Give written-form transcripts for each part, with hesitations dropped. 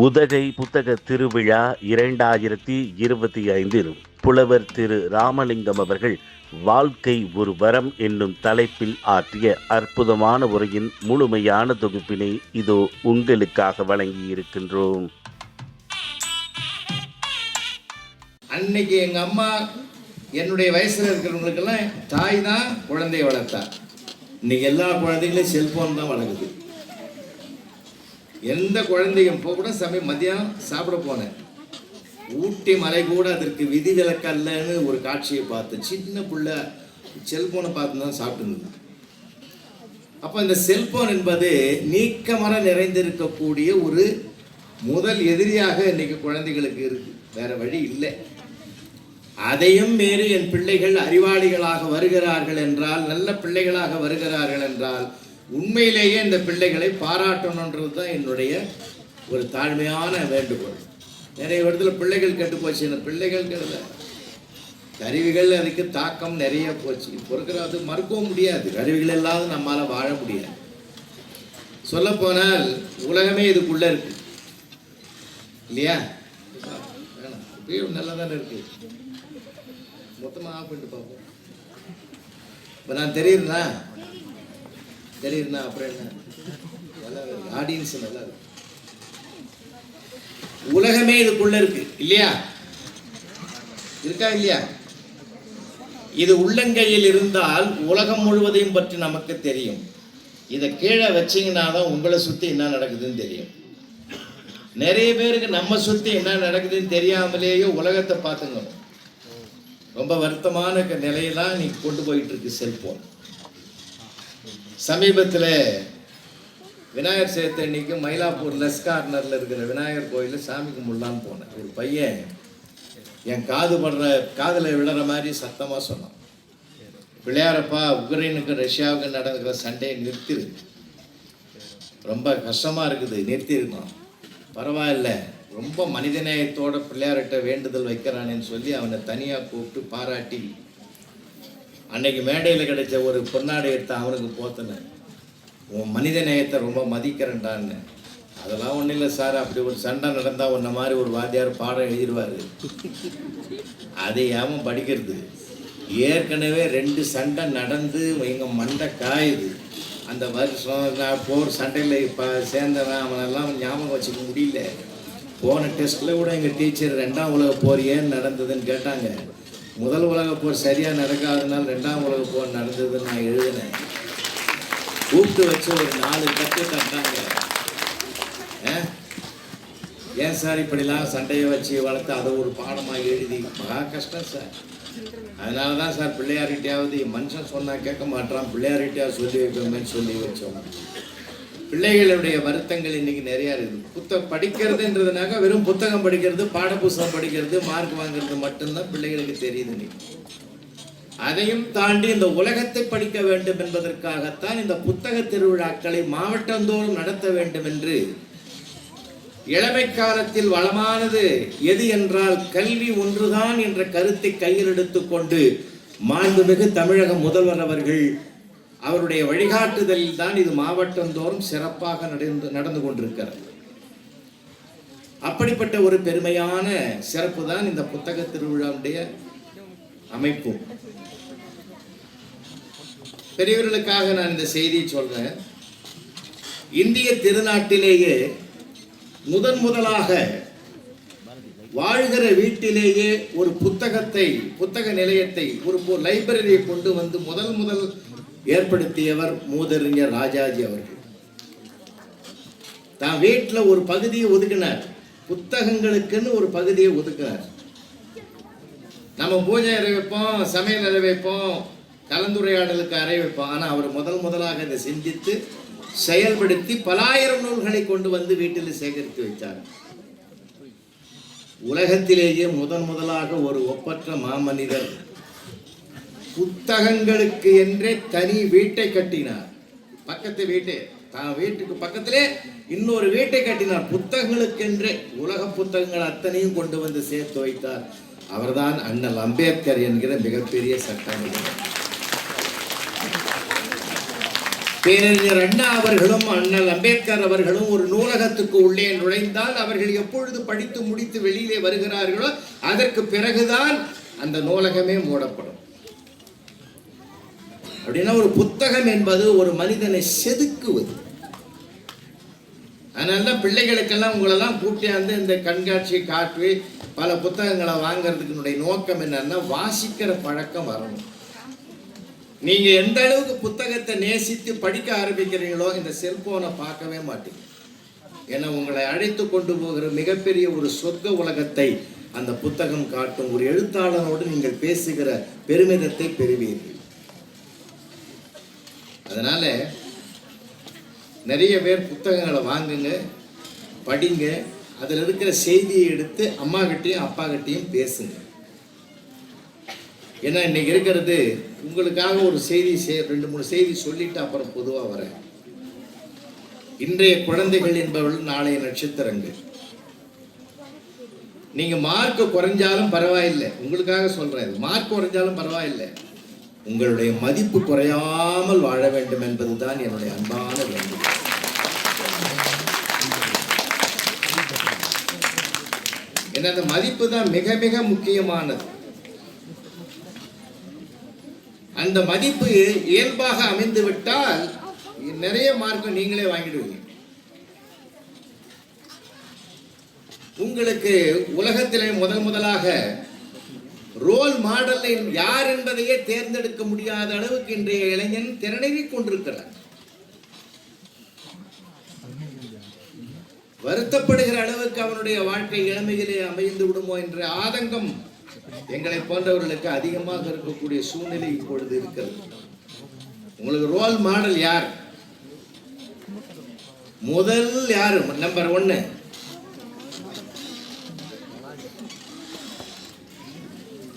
உதகை புத்தக திருவிழா 2025 புலவர் திரு ராமலிங்கம் அவர்கள் வாழ்க்கை ஒரு வரம் என்னும் தலைப்பில் ஆற்றிய அற்புதமான உரையின் முழுமையான தொகுப்பினை இதோ உங்களுக்காக வழங்கி இருக்கின்றோம். அன்னைக்கு எங்க அம்மா என்னுடைய வயசுல இருக்கிறவங்களுக்கெல்லாம் தாய் தான் குழந்தைய வளர்த்தா. இன்னைக்கு எல்லா குழந்தைகளையும் செல்போன் தான் வளர்க்குது. எந்த குழந்தையும் இப்போ கூட மத்தியானம் சாப்பிட போனேன். ஊட்டி மலை கூட அதற்கு விதிவிலக்கல்லன்னு ஒரு காட்சியை பார்த்து சின்ன பிள்ளை செல்போனை பார்த்து தான் சாப்பிட்டு. அப்போ இந்த செல்போன் என்பது நீக்கமர நிறைந்திருக்கக்கூடிய ஒரு முதல் எதிரியாக இன்னைக்கு குழந்தைகளுக்கு இருக்கு. வேற வழி இல்லை. அதையும் மீறி என் பிள்ளைகள் அறிவாளிகளாக வருகிறார்கள் என்றால், நல்ல பிள்ளைகளாக வருகிறார்கள் என்றால், உண்மையிலேயே இந்த பிள்ளைகளை பாராட்டணுன்றது தான் என்னுடைய ஒரு தாழ்மையான வேண்டுகோள். நிறைய இடத்துல பிள்ளைகள் கெட்டு போச்சு. இந்த பிள்ளைகள் கெடல, கருவிகள் அதுக்கு தாக்கம் நிறைய போச்சு. பொறுக்கிற அது மறுக்கவும் முடியாது. கருவிகள் இல்லாத நம்மளால் வாழ முடியாது. சொல்ல போனால் உலகமே இதுக்குள்ள இருக்கு இல்லையா? நல்லா தானே இருக்கு. மொத்தமாக ஆஃப் பண்ணிட்டு பார்ப்போம். இப்போ நான் தெரியுதுண்ணா அப்புறம் என்ன? நல்லா இருக்கு. ஆடியன்ஸ் நல்லா இருக்கு. உலகமே இதுக்குள்ள இருக்கு இல்லையா? இருக்கா இல்லையா? இது உள்ளங்கையில் இருந்தால் உலகம் முழுவதையும் பற்றி நமக்கு தெரியும். இதை கீழே வச்சிங்கன்னா தான் உங்களை சுற்றி என்ன நடக்குதுன்னு தெரியும். நிறைய பேருக்கு நம்ம சுற்றி என்ன நடக்குதுன்னு தெரியாமலேயே உலகத்தை பார்த்துங்க. ரொம்ப வருத்தமான நிலையெல்லாம் நீ கொண்டு போயிட்டு இருக்கு செல்போன். சமீபத்தில் விநாயகர் சேர்த்த அன்னைக்கு மயிலாப்பூர் லெஸ் கார்னரில் இருக்கிற விநாயகர் கோயிலில் சாமி கும்பிடலான்னு போனேன். ஒரு பையன் என் காதில் விழுற மாதிரி சத்தமாக சொன்னான், பிள்ளையாரப்பா, உக்ரைனுக்கு ரஷ்யாவுக்கு நடக்கிற சண்டையை நிறுத்திரு, ரொம்ப கஷ்டமாக இருக்குது, நிறுத்திருக்கான். பரவாயில்ல, ரொம்ப மனிதநேயத்தோட பிள்ளையார்கிட்ட வேண்டுதல் வைக்கிறானேன்னு சொல்லி அவனை தனியாக கூப்பிட்டு பாராட்டி அன்னைக்கு மேடையில் கிடைச்ச ஒரு பொன்னாடை எடுத்து அவனுக்கு போத்தினேன். உன் மனித நேயத்தை ரொம்ப மதிக்கிறேன்டான்னு. அதெல்லாம் ஒன்றும் இல்லை சார், அப்படி ஒரு சண்டை நடந்தால் உன்ன மாதிரி ஒரு வாத்தியார் பாடம் எழுதிடுவார். அதை ஏன் படிக்கிறது? ஏற்கனவே 2 சண்டை நடந்து எங்கள் மண்டை காயுது. அந்த வருஷம் நான் போர் சண்டையில் இப்போ சேர்ந்தவன் அவனெல்லாம் ஞாபகம் வச்சுக்க முடியல. போன டெஸ்ட்டில் கூட எங்கள் டீச்சர் 2ஆம் உலக போர் ஏன் நடந்ததுன்னு கேட்டாங்க. முதல் உலக போர் சரியாக நடக்காதனால 2ஆம் உலக போர் நடந்ததுன்னு நான் எழுதினேன். கூப்பிட்டு வச்சு ஒரு 4 கட்டு தட்டாங்க. ஏன் சார் இப்படிலாம் சண்டையை வச்சு வளர்த்து அதை ஒரு பாடமாக எழுதி? மகா கஷ்டம் சார். அதனால தான் சார் பிள்ளையார்கிட்டையாவது மனுஷன் சொன்னால் கேட்க மாட்டான், பிள்ளையார்கிட்டையாவது சொல்லி வைக்கணும்னு சொல்லி வச்சோம். பிள்ளைகளுடைய வருத்தங்கள் இன்னைக்கு நிறையா இருக்குது. படிக்கிறதுன்றதுனாக்க வெறும் புத்தகம் படிக்கிறது, பாடப்புத்தகம் படிக்கிறது, மார்க் வாங்கிறது மட்டும்தான் பிள்ளைகளுக்கு தெரியுது இன்னைக்கு. அதையும் தாண்டி இந்த உலகத்தை படிக்க வேண்டும் என்பதற்காகத்தான் இந்த புத்தக திருவிழாக்களை மாவட்டந்தோறும் நடத்த வேண்டும் என்று இளமை காலத்தில் வளமானது எது என்றால் கல்வி ஒன்றுதான் என்ற கருத்தை கையில் எடுத்துக்கொண்டு மாண்புமிகு தமிழக முதல்வர் அவர்கள் அவருடைய வழிகாட்டுதலில் தான் இது மாவட்டந்தோறும் சிறப்பாக நடந்து கொண்டிருக்கிறது. அப்படிப்பட்ட ஒரு பெருமையான சிறப்பு தான் இந்த புத்தக திருவிழாவுடைய அமைப்பு. பெரியவர்களுக்காக நான் இந்த செய்தியை சொல்றேன். இந்திய திருநாட்டிலேயே முதலாக வாழ்கிற வீட்டிலேயே ஒரு புத்தக நிலையத்தை, ஒரு லைப்ரரியை கொண்டு வந்து முதல் ஏற்படுத்தியவர் மூதறிஞர் ராஜாஜி அவர்கள். தான் வீட்டில் ஒரு பகுதியை ஒதுக்கினார், புத்தகங்களுக்குன்னு ஒரு பகுதியை ஒதுக்கினார். நம்ம பூஜை அறை வைப்போம், சமையல் அறை வைப்போம், கலந்துரையாடலுக்கு அறை வைப்போம். ஆனால் அவர் முதலாக இதை சிந்தித்து செயல்படுத்தி பலாயிரம் நூல்களை கொண்டு வந்து வீட்டில் சேகரித்து வைத்தார். உலகத்திலேயே முதலாக ஒரு ஒப்பற்ற மாமனிதர் புத்தகங்களுக்கு என்றே தனி வீட்டை கட்டினார். வீட்டுக்கு பக்கத்திலே இன்னொரு வீட்டை கட்டினார். புத்தகங்களுக்கென்றே உலக புத்தகங்கள் அத்தனையும் கொண்டு வந்து சேர்த்து வைத்தார். அவர்தான் அண்ணல் அம்பேத்கர் என்கிற மிகப்பெரிய சட்டமன்ற. பேரறிஞர் அண்ணா அவர்களும் அண்ணல் அம்பேத்கர் அவர்களும் ஒரு நூலகத்துக்கு உள்ளே நுழைந்தால் அவர்கள் எப்பொழுது படித்து முடித்து வெளியிலே வருகிறார்களோ அதற்கு பிறகுதான் அந்த நூலகமே மூடப்படும். அப்படின்னா ஒரு புத்தகம் என்பது ஒரு மனிதனை செதுக்குவது. அதனால பிள்ளைகளுக்கெல்லாம் உங்களெல்லாம் கூட்டியாந்து இந்த கண்காட்சியை காட்டி பல புத்தகங்களை வாங்கிறதுக்கு நோக்கம் என்னன்னா வாசிக்கிற பழக்கம் வரணும். நீங்க எந்த அளவுக்கு புத்தகத்தை நேசித்து படிக்க ஆரம்பிக்கிறீங்களோ இந்த செல்போனை பார்க்கவே மாட்டீங்க. ஏன்னா உங்களை அழைத்து கொண்டு போகிற மிகப்பெரிய ஒரு சொர்க்க உலகத்தை அந்த புத்தகம் காட்டும். ஒரு எழுத்தாளனோடு நீங்கள் பேசுகிற பெருமிதத்தை பெறுவீர்கள். அதனால நிறைய பேர் புத்தகங்களை வாங்குங்க, படிங்க, அதில் இருக்கிற செய்தியை எடுத்து அம்மா கிட்டையும் அப்பா கிட்டையும் பேசுங்க. ஏன்னா இன்னைக்கு இருக்கிறது உங்களுக்காக ஒரு செய்தி 2-3 செய்தி சொல்லிட்டு அப்புறம் பொதுவாக வரேன். இன்றைய குழந்தைகள் என்பவர்கள் நாளைய நட்சத்திரங்கள். நீங்க மார்க் குறைஞ்சாலும் பரவாயில்லை, உங்களுக்காக சொல்றேன், மார்க் குறைஞ்சாலும் பரவாயில்லை, உங்களுடைய மதிப்பு குறையாமல் வாழ வேண்டும் என்பதுதான் என்னுடைய அன்பான வேண்டுகோள். ஏன்னா அந்த மதிப்பு தான் மிக மிக முக்கியமானது. அந்த மதிப்பு இயல்பாக அமைந்து விட்டால் நிறைய மார்க் நீங்களே வாங்கிடுவீங்க. உங்களுக்கு உலகத்திலே முதலாக ரோல் மாடல் யார் என்பதையே தேர்ந்தெடுக்க முடியாத அளவுக்கு இன்றைய இளைஞன் திறனறி கொண்டிருக்கிறார். வருத்தப்படுகிற அளவுக்கு அவனுடைய வாழ்க்கை இளமையிலே அமைந்து விடுமோ என்ற ஆதங்கம் எங்களை போன்றவர்களுக்கு அதிகமாக இருக்கக்கூடிய சூழ்நிலை இப்பொழுது இருக்கிறது. உங்களுக்கு ரோல் மாடல் யார்? முதல் யாரு? நம்பர் 1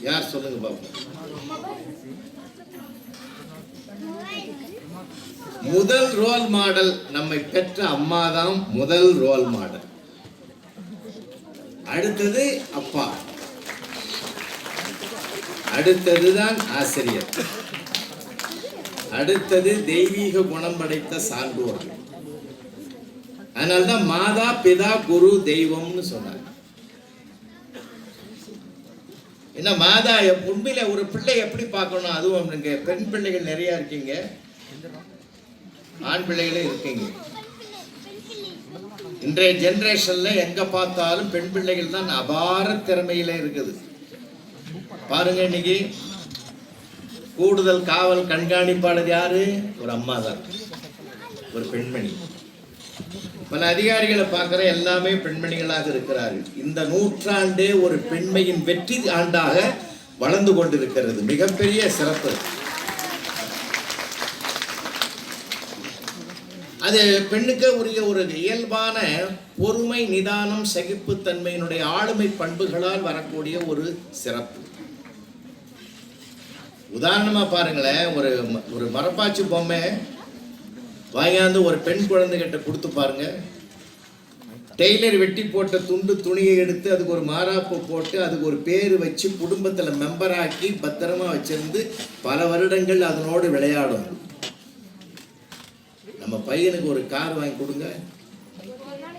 யார் சொல்லுங்க பாப்போம். முதல் ரோல் மாடல் நம்மை பெற்ற அம்மா தான் முதல் ரோல் மாடல். அடுத்தது அப்பா, அடுத்ததுதான் ஆசிரியர், அடுத்தது தெய்வீக குணம் படைத்த சான்றோர்கள். அதனால்தான் மாதா பிதா குரு தெய்வம்னு சொன்னாங்க. என்ன மாதா உண்மையில ஒரு பிள்ளை எப்படி பார்க்கணும்? அதுவும் நீங்க பெண் பிள்ளைகள் நிறைய இருக்கீங்க, ஆண் பிள்ளைகளே இருக்கீங்க. இன்றைய ஜெனரேஷன்ல எங்க பார்த்தாலும் பெண் பிள்ளைகள் தான் அபார திறமையில இருக்குது. பாருங்க, இன்னைக்கு கூடுதல் காவல் கண்காணிப்பாளர் யாரு? ஒரு அம்மா தான், ஒரு பெண்மணி. பல அதிகாரிகளை பார்க்கிற எல்லாமே பெண்மணிகளாக இருக்கிறார்கள். இந்த நூற்றாண்டே ஒரு பெண்மையின் வெற்றி ஆண்டாக வளர்ந்து கொண்டிருக்கிறது. மிகப்பெரிய சிறப்பு. அது பெண்ணுக்கு உரிய ஒரு இயல்பான பொறுமை, நிதானம், சகிப்புத்தன்மையினுடைய ஆளுமை பண்புகளால் வரக்கூடிய ஒரு சிறப்பு. உதாரணமா பாருங்களேன், ஒரு மரப்பாச்சி பொம்மை வாங்கியாந்து ஒரு பெண் குழந்தைகிட்ட கொடுத்து பாருங்க. டெய்லர் வெட்டி போட்ட துணியை எடுத்து அதுக்கு ஒரு மாறாப்பு போட்டு அதுக்கு ஒரு பேர் வச்சு குடும்பத்தில் மெம்பராக்கி பத்திரமா வச்சிருந்து பல வருடங்கள் அதனோடு விளையாடும். நம்ம பையனுக்கு ஒரு கார் வாங்கி கொடுங்க,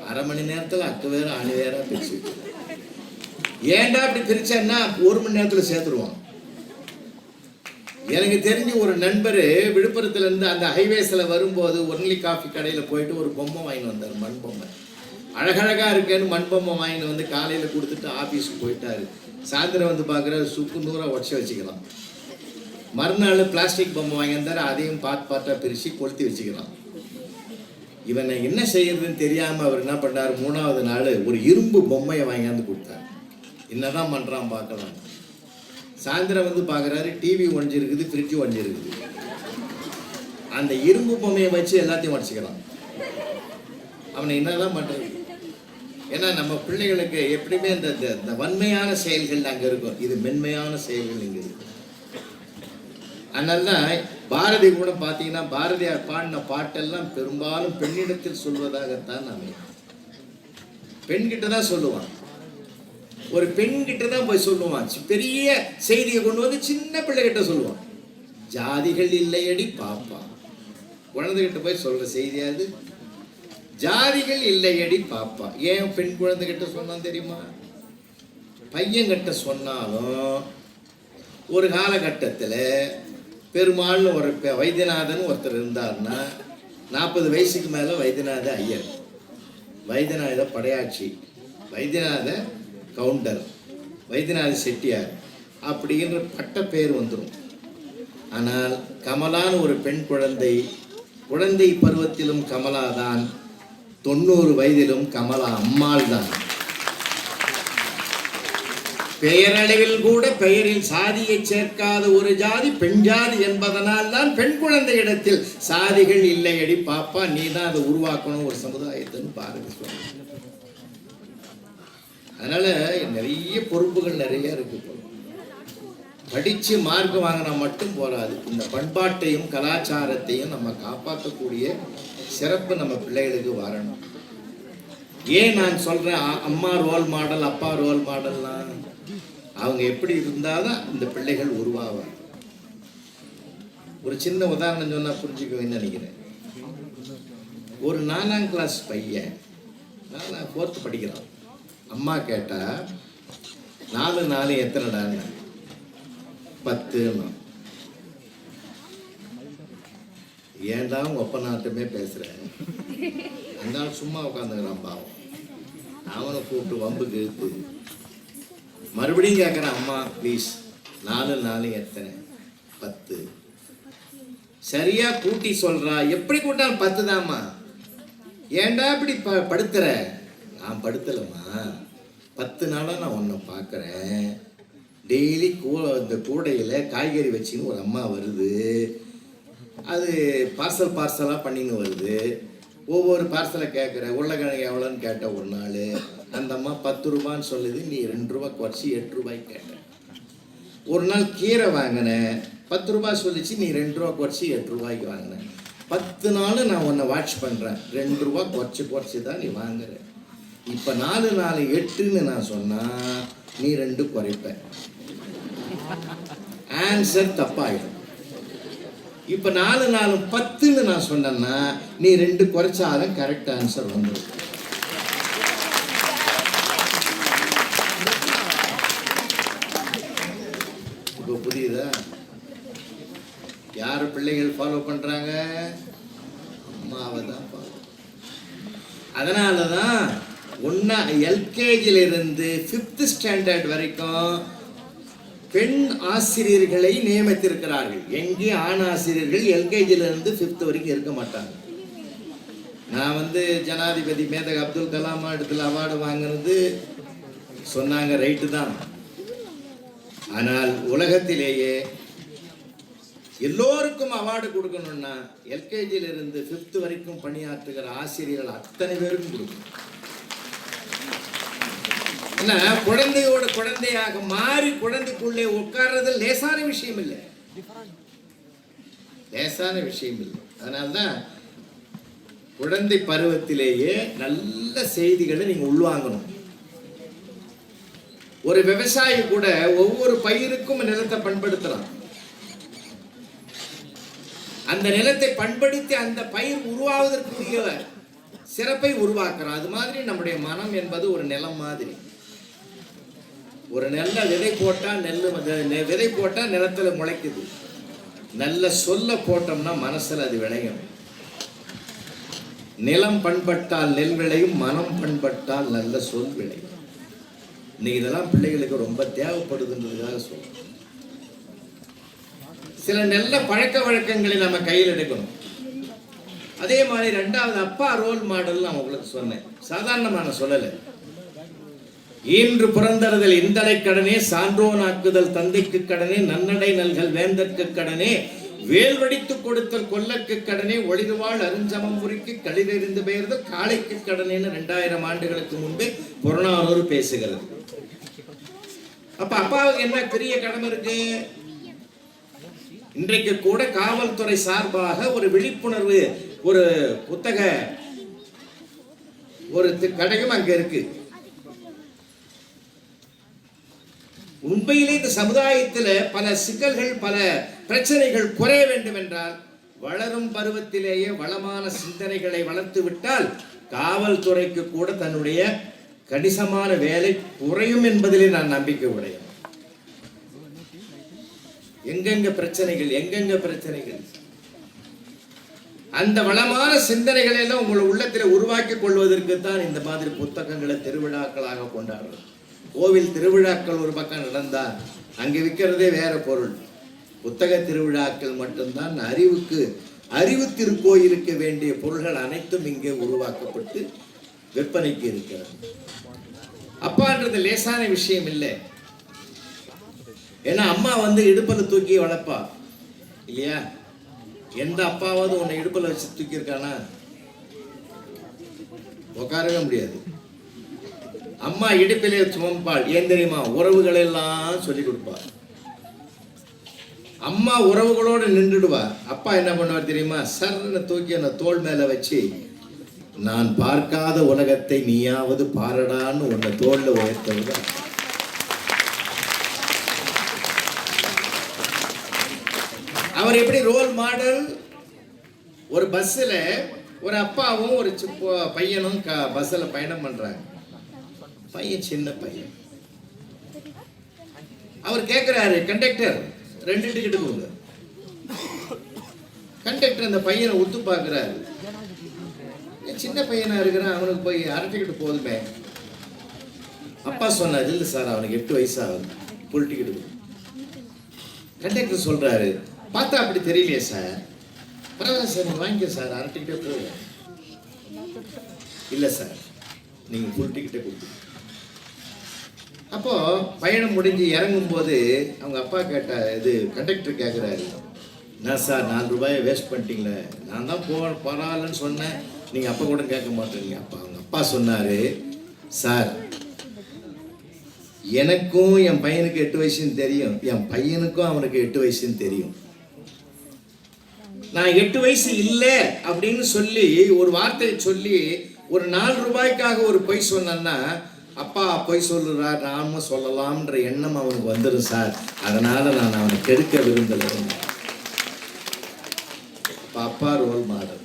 அரை மணி நேரத்தில் அக்கு வேற அணி வேற பிரிச்சு. ஏன்டா அப்படி பிரிச்சேன்னா 1 மணி நேரத்தில் சேர்த்துருவான். எனக்கு தெரிஞ்சு ஒரு நண்பர் விழுப்புரத்துல இருந்து அந்த ஹைவேஸ்ல வரும்போது ஒன்லி காஃபி கடையில் போயிட்டு ஒரு பொம்மை வாங்கிட்டு வந்தார், மண் பொம்மை. அழகழகா இருக்கேன்னு மண் பொம்மை வாங்கிட்டு வந்து காலையில் கொடுத்துட்டு ஆஃபீஸுக்கு போயிட்டாரு. சாயந்தரம் வந்து பார்க்குற சுக்கு நூறாக உடச்சி வச்சுக்கலாம். மறுநாள் பிளாஸ்டிக் பொம்மை வாங்கி வந்தார், அதையும் பார்ட்டாக பிரித்து கொளுத்தி வச்சுக்கலாம். இவனை என்ன செய்யறதுன்னு தெரியாமல் அவர் என்ன பண்ணார், 3ஆவது நாள் ஒரு இரும்பு பொம்மையை வாங்கியாந்து கொடுத்தார். என்னதான் பண்ணுறான் பார்க்கலாம். சாயந்தரம் வந்து பார்க்குறாரு, டிவி ஒழிஞ்சிருக்குது, ஃப்ரிட்ஜு ஒழிஞ்சிருக்குது. அந்த இரும்பு பொம்மையை வச்சு எல்லாத்தையும் உடச்சிக்கலாம். அவனை என்னதான் பண்ணுறது? ஏன்னா நம்ம பிள்ளைகளுக்கு எப்படியுமே இந்த வன்மையான செயல்கள் அங்கே இருக்கும், இது மென்மையான செயல்கள் இங்கே இருக்கும். அதனால தான் பாரதி கூட பார்த்தீங்கன்னா பாரதியார் பாடின பாட்டெல்லாம் பெரும்பாலும் பெண்ணிடத்தில் சொல்வதாகத்தான் அமையும். பெண்கிட்ட தான் சொல்லுவான், ஒரு பெண்கிட்ட தான் போய் சொல்லுவான். பெரிய செய்தியை கொண்டு வந்து சின்ன பிள்ளைகிட்ட சொல்லுவான். ஜாதிகள் இல்லையடி பாப்பா, குழந்தைகிட்ட போய் சொல்ற செய்தியாது. ஜாதிகள் இல்லையடி பாப்பா. ஏன் பெண் குழந்தைகிட்ட சொன்னான் தெரியுமா? பையன்கிட்ட சொன்னாலும் ஒரு காலகட்டத்தில் பெருமாள்னு ஒரு வைத்தியநாதன் ஒருத்தர் இருந்தார்னா 40 வயசுக்கு மேலே வைத்தியநாத ஐயர், வைத்தியநாத படையாட்சி, வைத்தியநாத கவுண்டர், வைத்தியநாத செட்டியார் அப்படின்ற பட்ட பேர் வந்துடும். ஆனால் கமலான்னு ஒரு பெண் குழந்தை பருவத்திலும் கமலா தான், 90 வயதிலும் கமலா அம்மாள் தான். பெயரளவில் கூட பெயரில் சாதியை சேர்க்காத ஒரு ஜாதி பெண் ஜாதி என்பதனால் தான் பெண் குழந்தை இடத்தில் சாதிகள் இல்லையடி பாப்பா, நீ தான் அதை உருவாக்கணும் ஒரு சமுதாயத்தின்னு பாரதி சொல்ற. அதனால நிறைய பொறுப்புகள் நிறைய இருக்கு. படிச்சு மார்க் வாங்கினா மட்டும் போராது, இந்த பண்பாட்டையும் கலாச்சாரத்தையும் நம்ம காப்பாற்றக்கூடிய சிறப்பு நம்ம பிள்ளைகளுக்கு வரணும். ஏன் நான் சொல்றேன் அம்மா ரோல் மாடல் அப்பா ரோல் மாடல்லாம்? அவங்க எப்படி இருந்தாதான் இந்த பிள்ளைகள் உருவாவாங்க. ஒரு சின்ன உதாரணம் சொன்னா புரிஞ்சுக்குவேன்னு நினைக்கிறேன். ஒரு 4ஆம் கிளாஸ் பையன் 4th படிக்கிறான். அம்மா கேட்டா 4 4 எத்தனைடான்னு, 10. ஏன்டா உங்க ஒப்ப நாட்டுமே பேசுறேன். அந்த சும்மா உட்காந்துக்கிறான் பாவம். அவனை கூப்பிட்டு வம்புக்கு இழுத்து மறுபடியும் கேட்குறேன், அம்மா ப்ளீஸ் 4 4 எத்தனை? 10. சரியா கூட்டி சொல்றா. எப்படி கூட்டாலும் 10 தான்மா. ஏன்டா இப்படி படுத்துற? நான் படுத்தலம்மா, 10 நாளா நான் உன்னை பார்க்குறேன். டெய்லி இந்த கூடையில் காய்கறி வச்சுன்னு ஒரு அம்மா வருது. அது பார்சலாக பண்ணின்னு வருது. ஒவ்வொரு பார்சலை கேட்குறேன். உருளைக்கிழங்கு எவ்வளோன்னு கேட்டேன் ஒரு நாள். அந்த அம்மா 10 ரூபான்னு சொல்லுது. நீ 2 ரூபா குறைச்சி 8 ரூபாய்க்கு கேட்டேன். ஒரு நாள் கீரை வாங்கினேன். 10 ரூபாய் சொல்லிச்சு. நீ 2 ரூபா குறைச்சி 8 ரூபாய்க்கு வாங்கினேன். 10 நாள் நான் உன்னை வாட்ச் பண்ணுறேன். 2 ரூபா குறைச்சி தான் நீ வாங்குற. இப்போ 4 4 8ன்னு நான் சொன்னால் நீ 2 குறைப்ப. ஆன்சர் தப்பாயிடும். இப்போ 4 4 10ன்னு நான் சொன்னேன்னா நீ 2 குறைச்சாலும் கரெக்ட் ஆன்சர் வந்துடும். இப்போ புரியுதா? யார் பிள்ளைகள் ஃபாலோ பண்றாங்க? அம்மாவை தான் ஃபாலோ. அதனால தான் எல்கேஜிலிருந்து 5th ஸ்டாண்டர்ட் வரைக்கும் பெண் ஆசிரியர்களை நியமித்திருக்கிறார்கள். எங்கே ஆண் ஆசிரியர்கள் எல்கேஜிலிருந்து 5th வரைக்கும் இருக்க மாட்டாங்க. நான் ஜனாதிபதி மேதக அப்துல் கலாம் இடத்துல அவார்டு வாங்கினது சொன்னாங்க, ரைட்டு தான். ஆனால் உலகத்திலேயே எல்லோருக்கும் அவார்டு கொடுக்கணும்னா எல்கேஜியிலிருந்து 5th வரைக்கும் பணியாற்றுகிற ஆசிரியர்கள் அத்தனை பேருக்கும் கொடுக்கணும். ஏன்னா குழந்தையோட குழந்தையாக மாறி குழந்தைக்குள்ளே உட்கார்றது லேசான விஷயம் இல்லை, லேசான விஷயம் இல்லை. அதனால்தான் குழந்தை பருவத்திலேயே நல்ல செய்திகளை நீங்க உள்வாங்கணும். ஒரு விவசாயி கூட ஒவ்வொரு பயிருக்கும் நிலத்தை பண்படுத்தலாம். அந்த நிலத்தை பண்படுத்தி அந்த பயிர் உருவாவதற்குரிய சிறப்பை உருவாக்குறான். அது மாதிரி நம்முடைய மனம் என்பது ஒரு நிலம் மாதிரி. ஒரு நெல்ல விதை போட்டா நிலத்துல முளைக்குது. நல்ல சொல்ல போட்டோம்னா மனசுல அது விளையும். நிலம் பண்பட்டால் நெல் விளையும், மனம் பண்பட்டால் நல்ல சொல் விளையும். இன்னைக்கு இதெல்லாம் பிள்ளைகளுக்கு ரொம்ப தேவைப்படுதுன்றதுக்காக சொல்றேன். சில நல்ல பழக்க வழக்கங்களை நம்ம கையில் எடுக்கணும். அதே மாதிரி 2வது அப்பா ரோல் மாடல் நான் உங்களுக்கு சொன்னேன், சாதாரணமான சொல்லலை. ஈன்று புறந்தறுதல் இந்தலை கடனே, சான்றோன் ஆக்குதல் தந்தைக்கு கடனே, நன்னடை நல்கல் வேந்தற்கு கடனே, வேல்வடித்து கொடுத்தல் கொல்லக்கு கடனே, ஒளிர்வாழ் அருஞ்சமம் முறிக்கு களிரெறிந்து பெயர்தல் காளைக்கு கடனேன்னு 2000 ஆண்டுகளுக்கு முன்பே புறநானூறு பேசுகிறது. அப்ப அப்பாவுக்கு என்ன பெரிய கடமை இருக்கு? இன்றைக்கு கூட காவல்துறை சார்பாக ஒரு விழிப்புணர்வு ஒரு புத்தக ஒரு கடையும் அங்க இருக்கு. உண்மையிலே இந்த சமுதாயத்தில் பல சிக்கல்கள் பல பிரச்சனைகள் குறைய வேண்டும் என்றால் வளரும் பருவத்திலேயே வளமான சிந்தனைகளை வளர்த்து விட்டால் காவல்துறைக்கு கூட தன்னுடைய கணிசமான வேலை குறையும் என்பதிலே நான் நம்பிக்கை உடையேன். எங்கெங்க பிரச்சனைகள் அந்த வளமான சிந்தனைகளை எல்லாம் உங்கள் உள்ளத்தில் உருவாக்கி கொள்வதற்கு தான் இந்த மாதிரி புத்தகங்களை திருவிழாக்களாக கொண்டாடுறோம். கோவில் திருவிழாக்கள் ஒரு பக்கம் நடந்தா அங்கே விற்கிறதே வேற பொருள். புத்தக திருவிழாக்கள் மட்டும்தான் அறிவு திருக்கோயிலுக்கு வேண்டிய பொருள்கள் அனைத்தும் இங்கே உருவாக்கப்பட்டு விற்பனைக்கு இருக்கிறது. அப்பான்றது லேசான விஷயம் இல்லை. ஏன்னா அம்மா இடுப்பில் தூக்கி வளர்ப்பா இல்லையா? எந்த அப்பாவது உன்னை இடுப்பில் வச்சு தூக்கி இருக்கானா? உட்காரவே முடியாது. அம்மா இடுப்பிலே சுமப்பாள். ஏன் தெரியுமா? உறவுகள் எல்லாம் சொல்லி கொடுப்பாள். அம்மா உறவுகளோடு நின்றுடுவா. அப்பா என்ன பண்ணுவார் தெரியுமா? சர்ன்னு தூக்கி அந்த தோள் மேல வச்சு, நான் பார்க்காத உலகத்தை நீயாவது பாரடான்னு உன்னை தோல்ல உயர்த்தது. அவர் எப்படி ரோல் மாடல்? ஒரு பஸ்ஸில் ஒரு அப்பாவும் ஒரு பையனும் பஸ்ஸில் பயணம் பண்றாங்க. பையன் சின்ன பையன். அவர் கேட்கிறாரு, கண்டக்டர் 2 டிக்கெட்டு கொடுங்க. கண்டக்டர் அந்த பையனை உத்து பார்க்கிறாரு. சின்ன பையனா இருக்கிறான், அவனுக்கு போய் 1/2 டிக்கெட் போதுமே. அப்பா சொன்னார், இல்லை சார் அவனுக்கு 8 வயசு ஆகுது, ஃபுல் டிக்கெட் கொடுங்க. கண்டக்டர் சொல்றாரு, பார்த்தா அப்படி தெரியலையே சார். பரவாயில்ல சார், நீங்கள் வாங்கிக்க சார், 1/2 டிக்கெட்டே போதும். இல்லை சார், நீங்கள் ஃபுல் டிக்கெட்டே கொடுங்க. அப்போ பயணம் முடிஞ்சு இறங்கும் போது அவங்க அப்பா கண்டக்டர் கேட்குறாரு, என்ன சார் 4 ரூபாயை வேஸ்ட் பண்ணிட்டீங்களே, நான் தான் பரவாயில்லன்னு சொன்னேன், நீங்கள் அப்போ கூட கேட்க மாட்டேங்க. அவங்க அப்பா சொன்னார், சார் எனக்கும் என் பையனுக்கு 8 வயசுன்னு தெரியும், என் பையனுக்கும் அவனுக்கு 8 வயசுன்னு தெரியும். நான் 8 வயசு இல்லை அப்படின்னு சொல்லி ஒரு வார்த்தையை சொல்லி ஒரு 4 ரூபாய்க்காக ஒரு பொய் சொன்னா, அப்பா பொய் சொல்லுறார், நாம சொல்லலாம்ன்ற எண்ணம் அவனுக்கு வந்துடும் சார். அதனால நான் அவனை கெடுக்க விரும்பல. அப்பா ரோல் மாடல்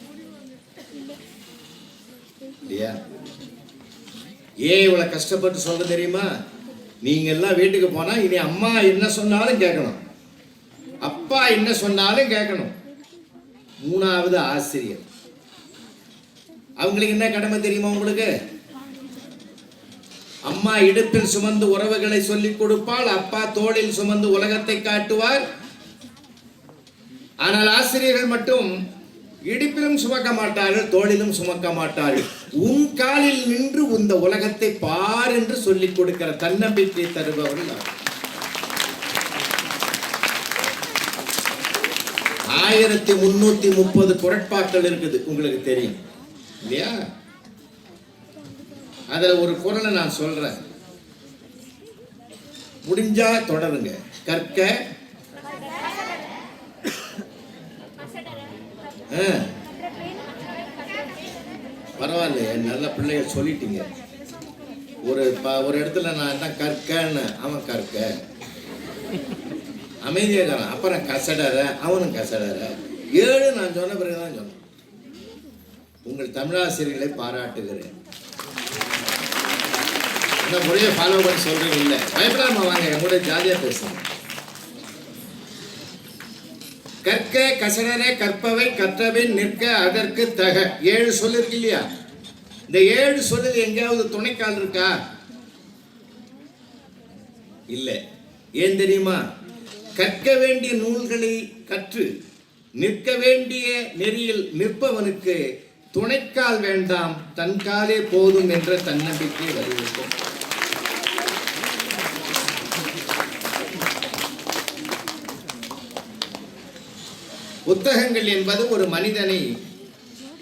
இல்லையா? ஏன் இவ்வளவு கஷ்டப்பட்டு சொல்ல தெரியுமா? நீங்க எல்லாம் வீட்டுக்கு போனா இனி அம்மா என்ன சொன்னாலும் கேட்கணும், அப்பா என்ன சொன்னாலும் கேட்கணும். 3வது ஆசிரியர். அவங்களுக்கு என்ன கடமை தெரியுமா உங்களுக்கு? அம்மா இடுப்பில் சுமந்து உறவுகளை சொல்லிக் கொடுப்பாள், அப்பா தோளில் சுமந்து உலகத்தை காட்டுவார். ஆனால் ஆசிரியர்கள் மட்டும் இடுப்பிலும் சுமக்க மாட்டார்கள், தோளிலும் சுமக்க மாட்டார்கள். உன் காலில் நின்று இந்த உலகத்தை பார் என்று சொல்லிக் கொடுக்கிற தன்னம்பிக்கை தருபவர்கள். 1330 குறட்பாக்கள் இருக்குது, உங்களுக்கு தெரியும் இல்லையா? அதுல ஒரு குறளை நான் சொல்றேன், முடிஞ்சா தொடருங்க. கற்க பரவாயில்ல, நல்ல பிள்ளைகள் சொல்லிட்டீங்க. ஒரு இடத்துல நான் தான் கற்கன்னு, அவன் கற்க அமைதியாக, அப்புறம் கசடற, அவனும் கசடற. 7 நான் சொன்ன பிறகுதான் சொன்னேன். உங்கள் தமிழாசிரியர்களை பாராட்டுகிறேன். இந்த முறையை ஃபாலோ பண்ணி சொல்றீங்க. இல்லை பயப்படாம வாங்க, கூட ஜாலியா பேசுங்க. கற்க கசடரே கற்பவை கற்றவை நிற்க அதற்கு தக. 7 சொல் இருக்கு இல்லையா? இந்த 7 சொல்லுது எங்கேயாவது துணைக்கால் இருக்கா? இல்லை. ஏன் தெரியுமா? கற்க வேண்டிய நூல்களை கற்று நிற்க வேண்டிய நெறியில் நிற்பவனுக்கு துணைக்கால் வேண்டாம், தன் காலே போதும் என்ற தன்னம்பிக்கை வலியுறுத்தும். புத்தகங்கள் என்பது ஒரு மனிதனை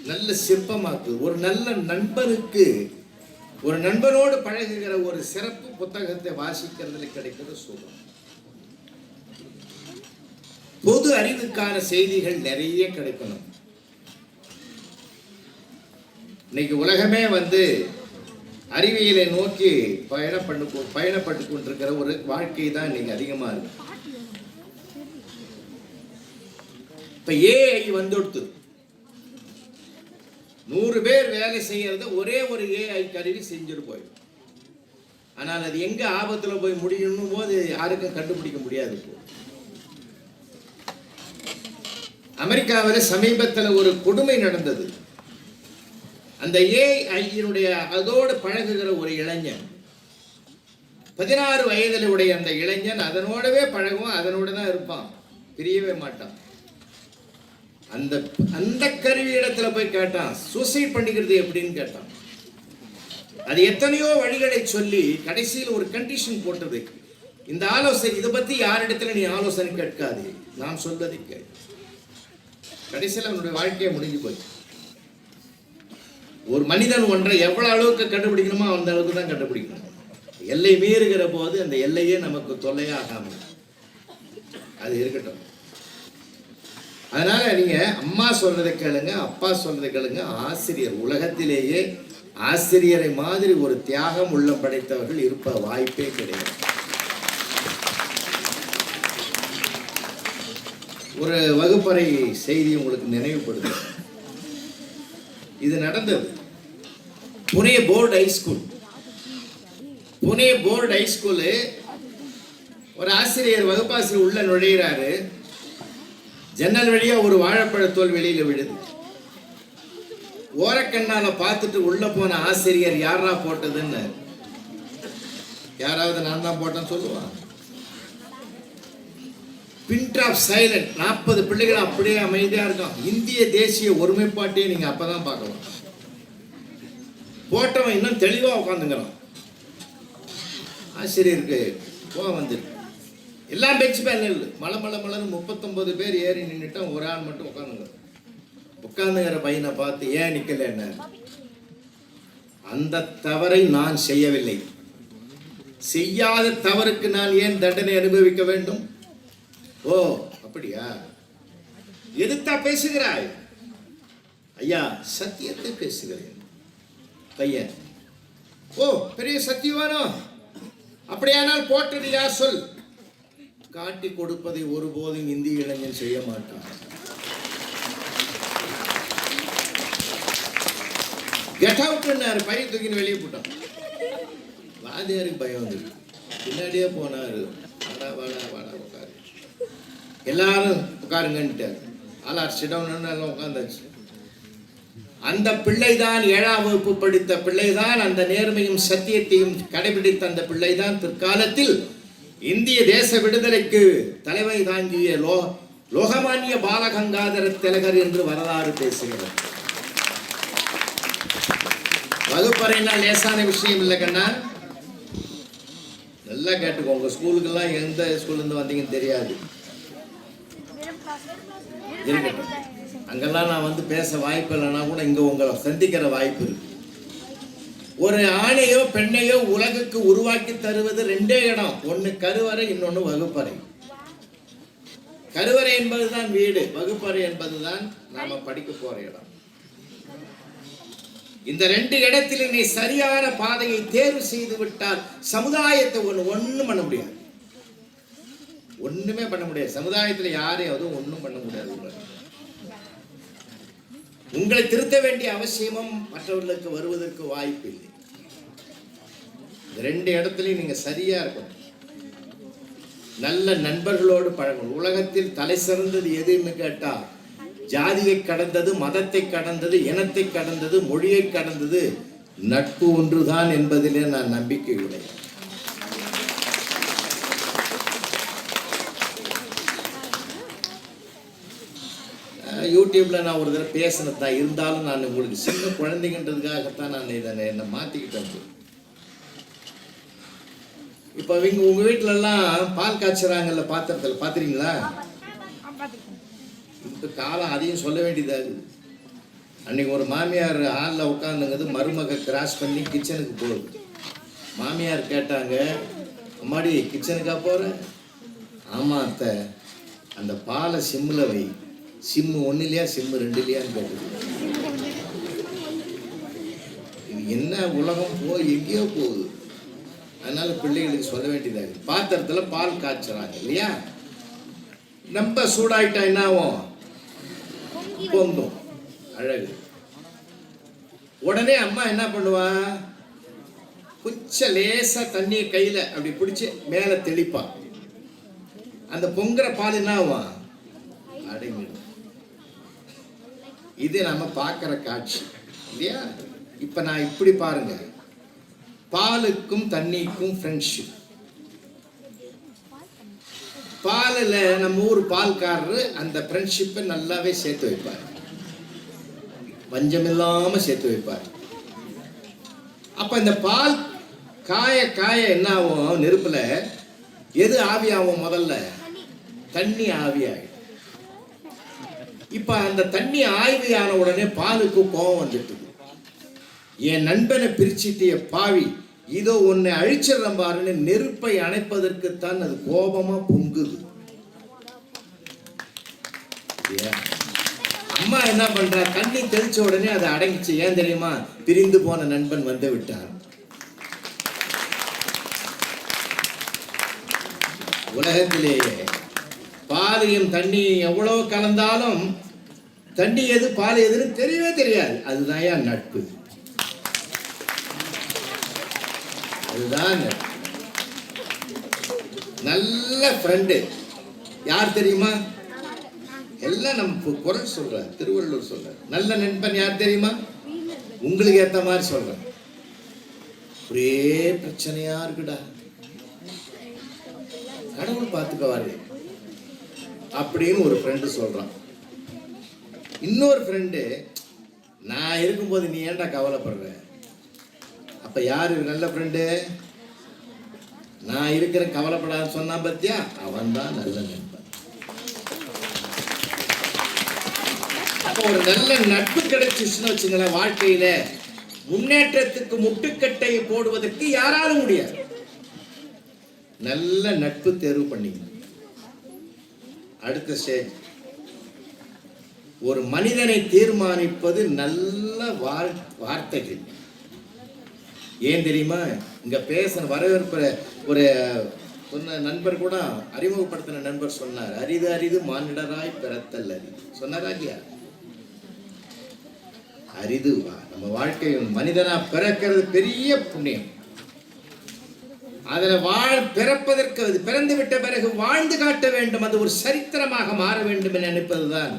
நல்ல சிற்பமாக்கு. ஒரு நல்ல நண்பனுக்கு, ஒரு நண்பனோடு பழகுகிற ஒரு சிறப்பு புத்தகத்தை வாசிக்கிறதுல கிடைக்கிற சுகம். பொது அறிவுக்கான செய்திகள் நிறைய கிடைக்கணும். இன்னைக்கு உலகமே அறிவியலை நோக்கி பயணப்பட்டு கொண்டிருக்கிற ஒரு வாழ்க்கை தான் இன்னைக்கு அதிகமா இருக்கு. இப்ப ஏஐ வந்துடுத்து. 100 பேர் வேலை செய்யறத ஒரே ஒரு ஏஐ கருவி செஞ்சுட்டு போயிடும். ஆனால் அது எங்க ஆபத்துல போய் முடியணும் போது யாருக்கும் கண்டுபிடிக்க முடியாது. அமெரிக்காவில் சமீபத்தில் ஒரு கொடுமை நடந்தது. அந்த ஏஐயினுடைய அதோடு பழகுகிற ஒரு இளைஞன், 16 வயதில் உடைய அந்த இளைஞன் அதனோடவே பழகுவான், அதனோட தான் இருப்பான், பிரியவே மாட்டான். அந்த அந்த கருவி இடத்துல போய் கேட்டான், சூசைட் பண்ணிக்கிறது எப்படின்னு கேட்டான். அது எத்தனையோ வழிகளை சொல்லி கடைசியில் ஒரு கண்டிஷன் போட்டது, இந்த ஆலோசனை இதை பத்தி யாரிடத்துல நீ ஆலோசனை கேட்காது, நான் சொல்வதை கேள். கடைசியில் அவனுடைய வாழ்க்கையை முடிஞ்சு போச்சு. ஒரு மனிதன் ஒன்றை எவ்வளவு அளவுக்கு கண்டுபிடிக்கணுமோ அந்த அளவுக்கு தான் கண்டுபிடிக்கணும். எல்லை மீறுகிற போது அந்த எல்லையே நமக்கு தொல்லையாகாம அது இருக்கட்டும். அதனால நீங்க அம்மா சொல்றதை கேளுங்க, அப்பா சொல்றதை கேளுங்க. ஆசிரியர், உலகத்திலேயே ஆசிரியரை மாதிரி ஒரு தியாகம் உள்ள படைத்தவர்கள் இருப்ப வாய்ப்பே கிடையாது. ஒரு வகுப்பறை செய்தி உங்களுக்கு நினைவுபடுது. இது நடந்தது Pune board high school. Pune board high school ஒரு ஆசிரியர், வகுப்பாசிரியர் உள்ள நுழைகிறாரு. ஜன்னல் வழியா ஒரு வாழைப்பழத்தோல் வெளியில விழுது. ஓரக்கண்ணால பார்த்துட்டு உள்ள போன ஆசிரியர் யாரா போட்டதுன்னு, யாராவது நான் தான் போட்டேன்னு சொல்லுவான். Pinned of silent. 40 பிள்ளைகள் அப்படியே அமைதியா இருக்கும். இந்திய தேசிய ஒருமைப்பாட்டையே நீங்க அப்பதான் பார்க்கலாம். போட்டவன் இன்னும் தெளிவா உட்காந்துங்கிறான். ஆசிரியருக்கு கோவம் வந்துருக்கு. எல்லாம் பெஞ்ச் மேல மலை 39 பேர் ஏறி நின்றுட்டோம், ஒரு ஆள் மட்டும் உட்காந்துங்கிற பையனை பார்த்து, ஏன் நிக்கல என்ன? அந்த தவறை நான் செய்யவில்லை, செய்யாத தவறுக்கு நான் ஏன் தண்டனை அனுபவிக்க வேண்டும்? ஓ அப்படியா, எதுத்தா பேசுகிறாய்? ஐயா சத்தியத்தை பேசுகிறேன். பையன், ஓ பெரிய சத்தியவானோ, அப்படியானால் போட்டது யார் சொல்? காட்டி கொடுப்பதை ஒருபோதும் இந்திய இளைஞன் செய்ய மாட்டான். கெட் அவுட் பையன் தூக்கின்னு வெளியே போட்டான். வாதியாருக்கு பயம் வந்துருக்கு. பின்னாடியே போனாரு. வாடா வாடா வாடா உட்காரு, எல்லாரும் உட்காருங்கன்ட்டார். ஆளார் சிடவுன்னு எல்லாம் உட்காந்தாச்சு. அந்த பிள்ளைதான் 7ஆம் வகுப்பு படித்த பிள்ளைதான், அந்த நேர்மையும் சத்தியத்தையும் கடைபிடித்த அந்த பிள்ளைதான் பிற்காலத்தில் இந்திய தேச விடுதலைக்கு தலைமை தாங்கிய லோகமானிய பாலகங்காதர திலகர் என்று வரலாறு பேசுகிறார். வகுப்பறைனா லேசான விஷயம் இல்லை கண்ணா, நல்லா கேட்டுக்கோ. உங்க ஸ்கூலுக்கெல்லாம் எந்த ஸ்கூல்ல இருந்து வந்தீங்கன்னு தெரியாது, அங்கெல்லாம் நான் வந்து பேச வாய்ப்பு இல்லைன்னா கூட இங்க உங்களை சந்திக்கிற வாய்ப்பு இருக்கு. ஒரு ஆணையோ பெண்ணையோ உலகுக்கு உருவாக்கி தருவது 2 இடம், ஒன்னு கருவறை, இன்னொன்னு வகுப்பறை. கருவறை என்பதுதான் வீடு, வகுப்பறை என்பதுதான் நாம படிக்க போற இடம். இந்த 2 இடத்தில் நீ சரியான பாதையை தேர்வு செய்து விட்டால் சமுதாயத்தை ஒண்ணும் பண்ண முடியாது, ஒண்ணுமே பண்ண முடியாது. சமுதாயத்துல யாரையும் அதுவும் ஒண்ணும் பண்ண முடியாது. உங்களை திருத்த வேண்டிய அவசியமும் மற்றவர்களுக்கு வருவதற்கு வாய்ப்பு இல்லை. 2 இடத்துலையும் நீங்க சரியா இருக்கணும். நல்ல நண்பர்களோடு பழகணும். உலகத்தில் தலை சிறந்தது எதுன்னு கேட்டா, ஜாதியை கடந்தது, மதத்தை கடந்தது, இனத்தை கடந்தது, மொழியை கடந்தது நட்பு ஒன்றுதான் என்பதிலே நான் நம்பிக்கை உடையேன். யூடியூப்ல நான் ஒரு தடவை பேசினது தான், இருந்தாலும் நான் உங்களுக்கு சின்ன குழந்தைங்கன்றதுக்காகத்தான் நான் என்னை மாத்திக்கிட்டேன். இப்போ உங்க வீட்டுல எல்லாம் பால் காய்ச்சறாங்கல்ல, பாத்திரத்தில் பாத்துறீங்களா? இப்ப காலம் அதையும் சொல்ல வேண்டியதாகுது. அன்னைக்கு ஒரு மாமியார் ஹாலில் உட்காந்துங்கிறது, மருமக கிராஸ் பண்ணி கிச்சனுக்கு போகுது. மாமியார் கேட்டாங்க, அம்மாடி கிச்சனுக்கா போற? ஆமா அத்தை. அந்த பாலை சிம்மில் வை. சிம்மு 1 சிம்மு 2 கேட்டது. இது என்ன உலகம் எங்கேயோ போகுது. அதனால பிள்ளைகளுக்கு சொல்ல வேண்டியதாக. பாத்திரத்துல பால் காய்ச்சறாங்க இல்லையா, ரொம்ப சூடாயிட்டா என்ன ஆகும்? பொங்கும். அழகு. உடனே அம்மா என்ன பண்ணுவா, கொஞ்சம் லேசா தண்ணியை கையில அப்படி பிடிச்சி மேல தெளிப்பா. அந்த பொங்குற பால் என்ன ஆகும், அடங்கிடும். இது நம்ம பார்க்கிற காட்சி இல்லையா? இப்ப நான் இப்படி பாருங்க, பாலுக்கும் தண்ணிக்கும் ஃப்ரெண்ட்ஷிப். பாலில் நம்ம ஊர் பால்காரரு அந்த ஃப்ரெண்ட்ஷிப்பை நல்லாவே சேர்த்து வைப்பார், பஞ்சமில்லாம சேர்த்து வைப்பார். அப்ப இந்த பால் காய காய என்ன ஆகும், நெருப்புல எது ஆவியாகும், முதல்ல தண்ணி ஆவியாகும். இப்ப அந்த தண்ணி ஆவியான உடனே பாலுக்கு கோபம் வந்துட்டு, என் நண்பனை பிரிச்சிட்டிய பாவி, இதோ உன்னை அழிச்சிடறேன் பாருன்னு நெருப்பை அணைப்பதற்குத்தான் அது கோபமா பொங்குது. அம்மா என்ன பண்றா, தண்ணி தெளிச்ச உடனே அதை அடங்கிச்சு. ஏன் தெரியுமா, பிரிந்து போன நண்பன் வந்து விட்டான். உலகத்திலேயே பாலையும் தண்ணி எவ்வளவு கலந்தாலும் தண்ணி எது பால் எதுன்னு தெரியவே தெரியாது. அதுதான் என் நட்பு. அதுதான் நல்ல ஃப்ரெண்டு. யார் தெரியுமா, எல்லாம் நம்ம குரல் சொல்ற, திருவள்ளுவர் சொல்ற நல்ல நண்பன் யார் தெரியுமா, உங்களுக்கு ஏத்த மாதிரி சொல்ற. ஒரே பிரச்சனையா இருக்குடா, கடவுள் பார்த்துக்கவாரு அப்படின்னு ஒரு ஃப்ரெண்டு சொல்றான். இன்னொரு ஃப்ரெண்டு, நான் இருக்கும்போது நீ ஏன்டா கவலைப்படுற. அப்ப யாரு நல்ல ஃப்ரெண்டு, நான் இருக்கிற கவலைப்படாத சொன்னா பத்தியா, அவன் தான் நல்ல நண்பன். அப்ப ஒரு நல்ல நட்பு கிடைச்சிச்சுன்னு வச்சுங்களேன், வாழ்க்கையில முன்னேற்றத்துக்கு முட்டுக்கட்டை போடுவதற்கு யாராலும் முடியாது. நல்ல நட்பு தேர்வு பண்ணிங்க. அடுத்த ஸ்டேஜ், ஒரு மனிதனை தீர்மானிப்பது நல்ல வார்த்தைகள். ஏன் தெரியுமா, இங்க பேச வரவேற்ப ஒரு சொன்ன நண்பர் கூட, அறிமுகப்படுத்தின நண்பர் சொன்னார், அரிது அரிது மானிடராய் பிறத்தல் அரிது சொன்னாரா இல்லையா? அரிது நம்ம வாழ்க்கையில் மனிதனா பிறக்கிறது பெரிய புண்ணியம். அதில் பிறப்பதற்கு, அது பிறந்து விட்ட பிறகு வாழ்ந்து காட்ட வேண்டும், அது ஒரு சரித்திரமாக மாற வேண்டும் என நினைப்பதுதான்.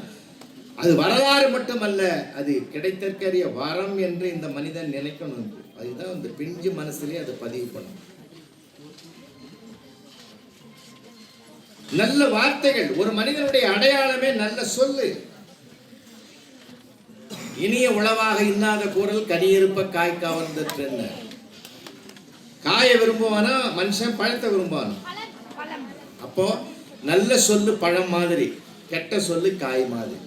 அது வரலாறு மட்டுமல்ல, அது கிடைத்தற்கரிய வரம் என்று இந்த மனிதன் நினைக்கணும். அதுதான் இந்த பிஞ்சு மனசுலயே அதை பதிவு பண்ணும். நல்ல வார்த்தைகள், ஒரு மனிதனுடைய அடையாளமே நல்ல சொல்லு. இனிய உளவாக இன்னாத கூறல் கனியிருப்ப காய் கவர்ந்துட்டு. காய விரும்புவானா மனுஷன், பழத்தை விரும்புவானா? அப்போ நல்ல சொல்லு பழம் மாதிரி, கெட்ட சொல்லு காய் மாதிரி.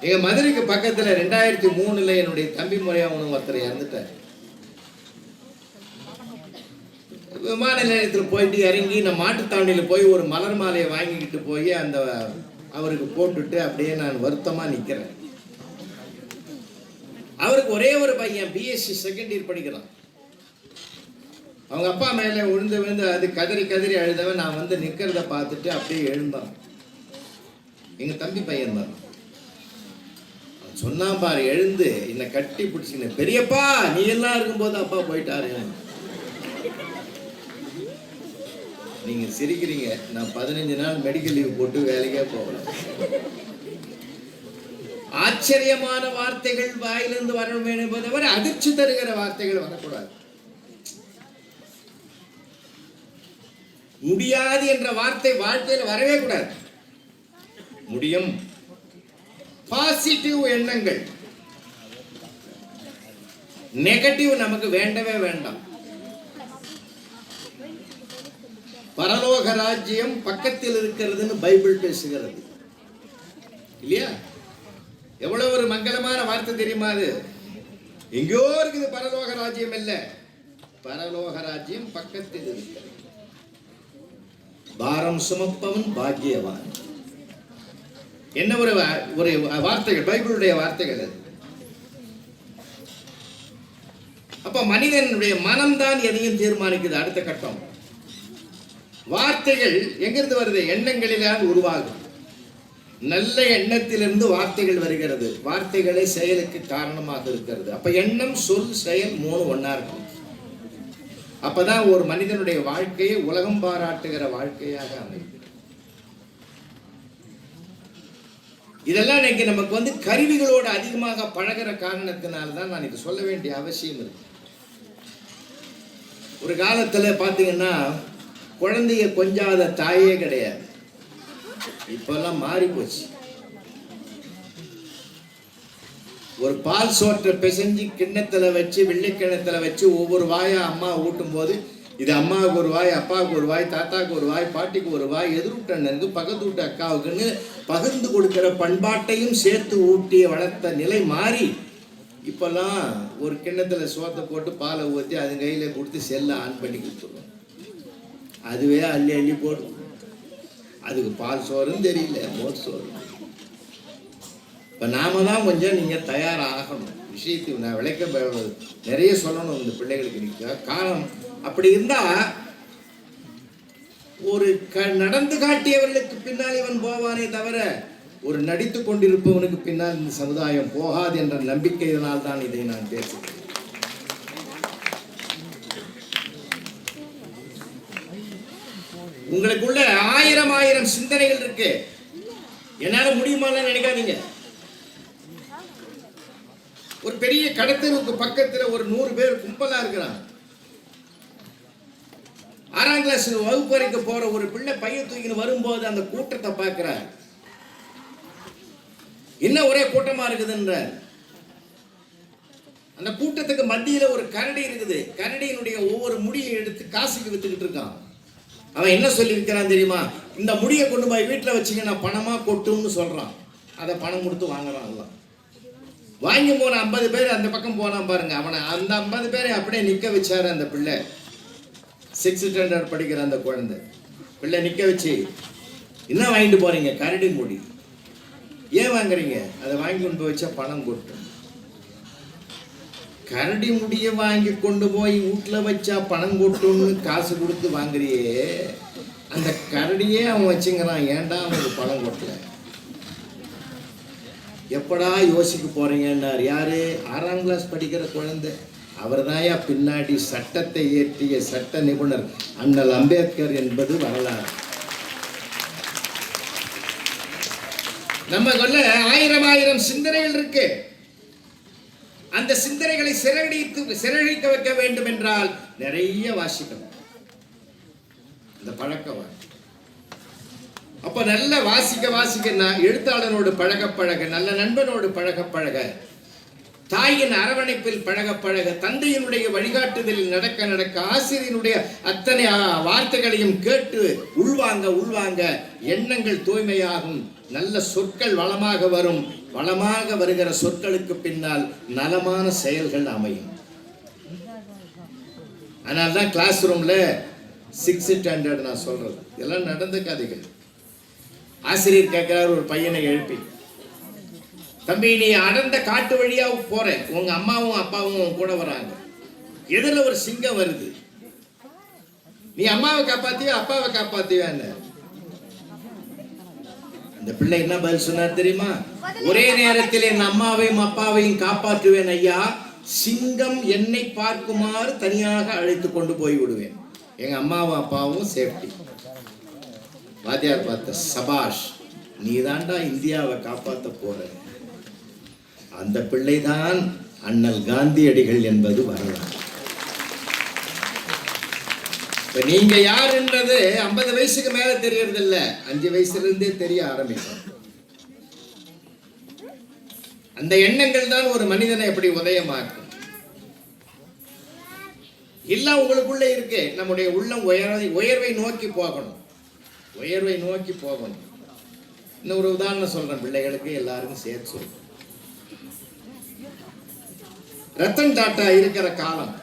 எங்க மதுரைக்கு பக்கத்துல 2003 என்னுடைய தம்பி முறையாவனும் ஒருத்தர் இறந்துட்டார். விமான நிலையத்தில் போயிட்டு இறங்கி நான் மாட்டுத்தாவணியில் போய் ஒரு மலர் மாலையை வாங்கிக்கிட்டு போய் அந்த அவருக்கு போட்டுட்டு அப்படியே நான் வருத்தமா நிக்கிறேன். அவருக்கு ஒரே ஒரு பையன், பிஎஸ்சி செகண்ட் இயர் படிக்கிறான். அவங்க அப்பா மேல விழுந்து அது கதறி கதறி அழுதவன் நான் வந்து நிக்கிறத பார்த்துட்டு அப்படியே எழுந்தான். எங்க தம்பி பையன் தான் சொன்னா பாரு, எழுந்து என்னை கட்டி பிடிச்சிங்க, பெரியப்பா நீ எல்லாம் இருக்கும்போது அப்பா போயிட்டாரு. நீங்க சிரிக்கிறீங்க, நான் 15 நாள் மெடிக்கல் லீவ் போட்டு வேலைக்கே போகல. ஆச்சரியமான வார்த்தைகள் வாயிலிருந்து வரணும் என்பதை அதிர்ச்சி தருகிற வார்த்தைகள் வரக்கூடாது. முடியாது என்ற வார்த்தை வாழ்க்கையில் வரவே கூடாது. முடியும். பாசிட்டிவ் எண்ணங்கள், நெகட்டிவ் நமக்கு வேண்டவே வேண்டாம். பரலோக ராஜ்யம் பக்கத்தில் இருக்கிறதுன்னு பைபிள் பேசுகிறது இல்லையா? எவ்வளவு ஒரு மங்களமான வார்த்தை தெரியுமா? அது எங்கேயோ இருக்குது பரலோக ராஜ்யம். இல்ல, பரலோக ராஜ்யம் பக்கத்தில் இருக்கிறது. பாரம் சுமப்பவன் பாக்கியவான். என்ன ஒரு வார்த்தைகள், பைபிளுடைய வார்த்தைகள் அது. அப்ப மனிதனுடைய மனம்தான் எதையும் தீர்மானிக்குது. அடுத்த கட்டம், வார்த்தைகள் எங்கிருந்து வருது? எண்ணங்களிலால் உருவாகும். நல்ல எண்ணத்திலிருந்து வார்த்தைகள் வருகிறது, வார்த்தைகளே செயலுக்கு காரணமாக இருக்கிறது. அப்ப எண்ணம், சொல், செயல் 3 ஒண்ணா இருக்கும். அப்பதான் ஒரு மனிதனுடைய வாழ்க்கையை உலகம் பாராட்டுகிற வாழ்க்கையாக அமைகிறது. இதெல்லாம் இன்னைக்கு நமக்கு கருவிகளோடு அதிகமாக பழகிற காரணத்தினால்தான் நான் இது சொல்ல வேண்டிய அவசியம் இருக்கு. ஒரு காலத்துல பாத்தீங்கன்னா குழந்தைய கொஞ்சாத தாயே கிடையாது. இப்பெல்லாம் மாறி போச்சு. ஒரு பால் சோற்றை பிசைஞ்சு கிண்ணத்துல வச்சு, வெள்ளை கிண்ணத்துல வச்சு ஒவ்வொரு வாயா அம்மா ஊட்டும் போது, இது அம்மாவுக்கு ஒரு வாய், அப்பாவுக்கு ஒரு வாய், தாத்தாவுக்கு ஒரு வாய், பாட்டிக்கு ஒரு வாய், எதிர்விட்ட அண்ணனுக்கு, பக்கத்து வீட்டு அக்காவுக்குன்னு பகிர்ந்து கொடுக்கிற பண்பாட்டையும் சேர்த்து ஊட்டிய வளர்த்த நிலை மாறி இப்பெல்லாம் ஒரு கிண்ணத்துல சோத்தை போட்டு பாலை ஊற்றி அது கையில கொடுத்து செல்லை ஆன் பண்ணி கொடுத்துருவோம். அதுவே அள்ளி அள்ளி போடும். அதுக்கு பால் சோறுன்னு தெரியல, மோர் சோறு. இப்போ நாம தான் கொஞ்சம் நீங்கள் தயாராகணும். விஷயத்துக்கு நான் விளக்க நிறைய சொல்லணும் இந்த பிள்ளைகளுக்கு. நிற்க காலம் அப்படி இருந்தால் ஒரு நடந்து காட்டியவர்களுக்கு பின்னால் இவன் போவானே தவிர ஒரு நடித்து கொண்டிருப்பவனுக்கு பின்னால் இந்த சமுதாயம் போகாது என்ற நம்பிக்கையினால் தான் இதை நான் பேசுகிறேன். உங்களுக்குள்ள ஆயிரம் சிந்தனைகள் இருக்கு. என்னால முடியுமான்னு நினைக்காதீங்க. ஒரு பெரிய கடத்தலுக்கு பக்கத்துல ஒரு 100 பேர் கும்பலா இருக்கிறான். 6ஆம் கிளாஸ் வகுப்பறைக்கு போற ஒரு பிள்ளை பையன் தூக்கின்னு வரும்போது அந்த கூட்டத்தை பார்க்கிறார். என்ன ஒரே கூட்டமா இருக்குதுன்ற அந்த கூட்டத்துக்கு மத்தியில ஒரு கரடி இருக்குது. கரடியினுடைய ஒவ்வொரு முடியை எடுத்து காசுக்கு வித்துக்கிட்டு இருக்கான். அவன் என்ன சொல்லி விற்கிறான் தெரியுமா? இந்த முடியை கொண்டு போய் வீட்டில் வச்சுங்க, நான் பணமா கொட்டும்னு சொல்றான். அதை பணம் கொடுத்து வாங்குறான். எல்லாம் வாங்கி போன 50 பேர் அந்த பக்கம் போனான் பாருங்க. அவனை அந்த 50 பேரை அப்படியே நிக்க வச்சாரு அந்த பிள்ளை. 6th ஸ்டாண்டர்ட் படிக்கிற அந்த குழந்தை பிள்ளை நிக்க வச்சு, என்ன வாங்கிட்டு போறீங்க? கரடி முடி. ஏன் வாங்குறீங்க? அதை வாங்கி கொண்டு போய் வச்சா பணம் கொட்டும். கரடி முடிய வாங்கி கொண்டு போய் வீட்டில் வச்சா பணம் கொட்டும்னு காசு கொடுத்து வாங்குறியே, அந்த கரடியே அவன் வச்சுங்கிறான். ஏன்டா அவனுக்கு பணம் கொட்டல? எப்படா யோசிக்க போறீங்கன்னார். யாரு? 6ஆம் கிளாஸ் படிக்கிற குழந்தை. அவர் தாயா பின்னாடி சட்டத்தை இயற்றிய சட்ட நிபுணர் அண்ணல் அம்பேத்கர் என்பது வரலாறு. நம்ம கொள்ள ஆயிரம் சிந்தனைகள் இருக்கு. அந்த சிந்தனைகளை சிறகடிக்க வைக்க வேண்டும் என்றால் நிறைய வாசிக்கணும். இந்த பழக்கம் அப்ப நல்ல வாசிக்க எழுத்தாளனோடு பழக, நல்ல நண்பனோடு பழக, தாயின் அரவணைப்பில் பழக, தந்தையினுடைய வழிகாட்டுதலில் நடக்க, ஆசிரியனுடைய அத்தனை வார்த்தைகளையும் கேட்டு உள்வாங்க எண்ணங்கள் தூய்மையாகும். நல்ல சொற்கள் வளமாக வரும். வளமாக வருகிற சொற்களுக்கு பின்னால் நலமான செயல்கள் அமையும். அதனால்தான் கிளாஸ் ரூம்ல 6th ஸ்டாண்டர்ட் நான் சொல்றது இதெல்லாம் நடந்த கதைகள். ஆசிரியர் கேட்கிறார் ஒரு பையனை எழுப்பி, தம்பி நீ அடர்ந்த காட்டு வழியா போற, உங்க அம்மாவும் அப்பாவும் கூட வராங்க, எதிரில் ஒரு சிங்கம் வருது, நீ அம்மாவை காப்பாத்தியா அப்பாவை காப்பாத்தியான்னு. அந்த பிள்ளை என்ன பதில் சொன்னார் தெரியுமா? ஒரே நேரத்தில் என் அம்மாவையும் அப்பாவையும் காப்பாற்றுவேன் ஐயா, சிங்கம் என்னை பார்க்குமாறு தனியாக அழைத்து கொண்டு போய் விடுவேன், எங்க அம்மாவும் அப்பாவும் சேஃப்டி. வாத்தியார் பார்த்த, சபாஷ், நீ தாண்டா இந்தியாவை காப்பாற்ற போற. அந்த பிள்ளைதான் அண்ணல் காந்தியடிகள் என்பது வரலாறு. இப்ப நீங்க யார் என்றது 50 வயசுக்கு மேல தெரியறது இல்ல, 5 வயசுல இருந்தே தெரிய ஆரம்பிக்கும். அந்த எண்ணங்கள் தான் ஒரு மனிதனை எப்படி உதயமாக்கும். எல்லாம் உங்களுக்குள்ள இருக்கு. நம்முடைய உள்ளம் உயர்வை நோக்கி போகணும். இன்னொரு உதாரணம் சொல்றேன் பிள்ளைகளுக்கு, எல்லாருக்கும் சேர்த்து சொல்றேன். ரத்தன் டாட்டா இருக்கிற காலம்,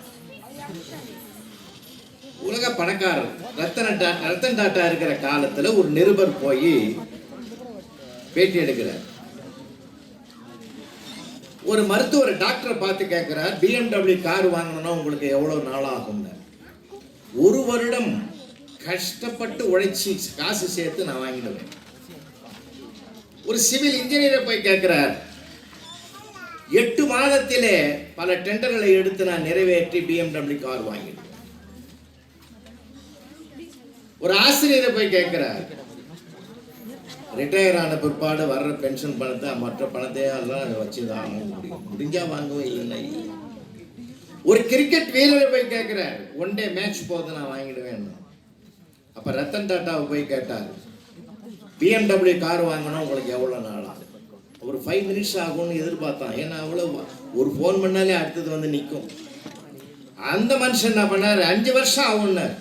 உலக பணக்காரர். ரத்தன் டாட்டா இருக்கிற காலத்துல ஒரு நிருபர் போய் பேட்டி எடுக்கிறார். ஒரு மருத்துவர் டாக்டரை பார்த்து கேட்கிறார், BMW கார் வாங்கணும்னா உங்களுக்கு எவ்வளவு நாள் ஆகும்? 1 வருடம் கஷ்டப்பட்டு உழைச்சி காசு சேர்த்து நான் வாங்கிடுவேன். ஒரு சிவில் இன்ஜினியரை போய் கேட்கிறார், 8 மாதத்திலே பல டெண்டர்களை எடுத்து நான் நிறைவேற்றி BMW கார் வாங்கிடுவேன். ஒரு ஆசிரியரை போய் கேட்கிறார், ரிட்டையர் ஆன பிற்பாடு வர்ற பென்ஷன் பணத்தை மற்ற பணத்தையும் எல்லாம் வச்சுதான் முடிஞ்சா வாங்கவும் இல்லைன்னா இல்லை. ஒரு கிரிக்கெட் வீரரை போய் கேட்கிறார், 1 டே மேட்ச் போது நான் வாங்கிடுவேன். அப்ப ரத்தன் டாட்டாவை போய் கேட்டார், BMW கார் வாங்கணும் உங்களுக்கு எவ்வளோ நாள் ஆகும்? ஒரு 5 மினிட்ஸ் ஆகும்னு எதிர்பார்த்தான். ஏன்னா அவ்வளோ ஒரு ஃபோன் பண்ணாலே அடுத்தது வந்து நிற்கும். அந்த மனுஷன் என்ன பண்ணார், 5 வருஷம் ஆகும்னார்.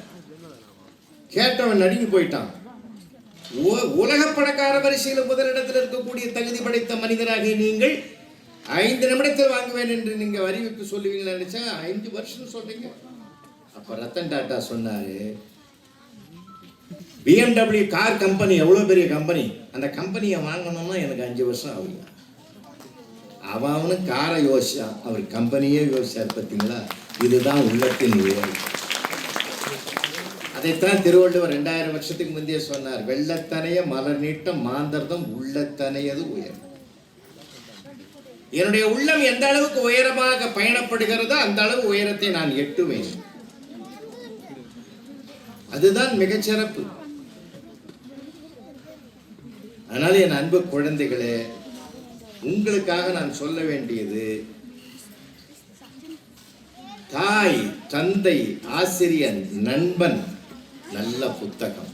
கேட்டவன் நடுங்கி போயிட்டான். உலக பணக்கார வரிசையில் முதலிடத்தில் இருக்கக்கூடிய தகுதி படைத்த மனிதராக நீங்கள் 5 நிமிடத்தில் வாங்குவேன் என்று நீங்க அறிவிப்பு சொல்லுவீங்கன்னு நினைச்சா 5 வருஷம் சொல்றீங்க. அப்ப ரத்தன் டாட்டா சொன்னாரு, BMW கார் கம்பெனி எவ்வளவு பெரிய கம்பெனி, அந்த கம்பெனியை வாங்கணும்னா எனக்கு 5 வருஷம் ஆகுங்க. அவனு காரை யோசிச்சான், அவர் கம்பெனியே யோசிச்சார். பார்த்தீங்களா, இதுதான் உள்ளத்தின் உயர்வு. அதைத்தான் திருவள்ளுவர் 2000 வருஷத்துக்கு முந்தைய சொன்னார், வெள்ளத்தனைய மலர் நீட்டம் மாந்தர்தம் உள்ளத்தனையது உயர். என்னுடைய உள்ளம் எந்த அளவுக்கு உயரமாக பயணப்படுகிறதோ அந்த அளவு உயரத்தை நான் எட்டுவேன். அதுதான் மிகச்சிறப்பு. அதனால என் அன்பு குழந்தைகளே, உங்களுக்காக நான் சொல்ல வேண்டியது, தாய், தந்தை, ஆசிரியன், நண்பன், நல்ல புத்தகம்,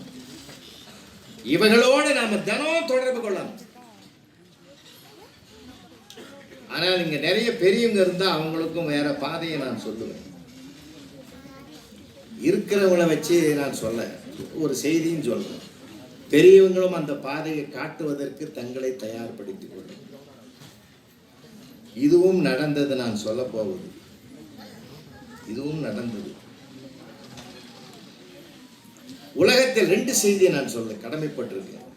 இவைகளோடு நாம தினம் தொடர்பு கொள்ளணும். ஆனால் இங்க நிறைய பெரியவங்க இருந்தா அவங்களுக்கும் வேற பாதையை நான் சொல்லுவேன். இருக்கிறவங்களை வச்சு நான் சொல்ல ஒரு செய்தியும் சொல்றேன். பெரியவங்களும் அந்த பாதையை காட்டுவதற்கு தங்களை தயார்படுத்திக் கொள்ளும். இதுவும் நடந்தது, நான் சொல்ல போவது இதுவும் நடந்தது. உலகத்தில் 2 செய்தியை நான் சொல்ல கடமைப்பட்டிருக்கேன்.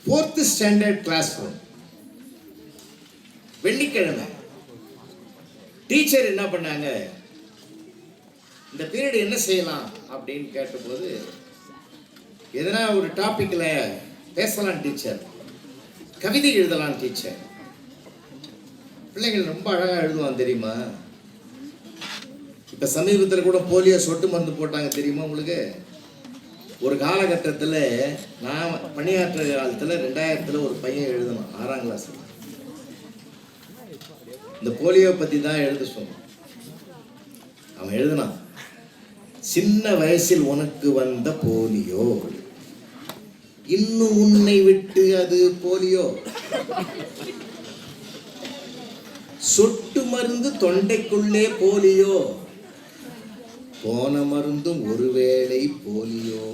4th ஸ்டாண்டர்ட் கிளாஸ் ரூம், வெள்ளிக்கிழமை டீச்சர் என்ன பண்ணாங்க, இந்த பீரியட் என்ன செய்யலாம் அப்படின்னு கேட்டபோது, எதனா ஒரு டாபிக்ல பேசலாம் டீச்சர், கவிதை எழுதலாம் டீச்சர். பிள்ளைகள் ரொம்ப அழகா எழுதுவான் தெரியுமா. இப்ப சமீபத்தில் கூட போலியோ சொட்டு மருந்து போட்டாங்க தெரியுமா உங்களுக்கு. ஒரு காலகட்டத்தில் நான் பணியாற்ற காலத்தில் 2000 ஒரு பையன் எழுதணும் 6ஆம் கிளாஸ். இந்த போலியோ பத்தி தான் எழுத சொன்னான். அவன் எழுதினான், சின்ன வயசில் உனக்கு வந்த போலியோ, இன்னும் உன்னை விட்டு அது போலியோ, சொட்டு மருந்து தொண்டைக்குள்ளே போலியோ, போன மருந்தும் ஒருவேளை போலியோ.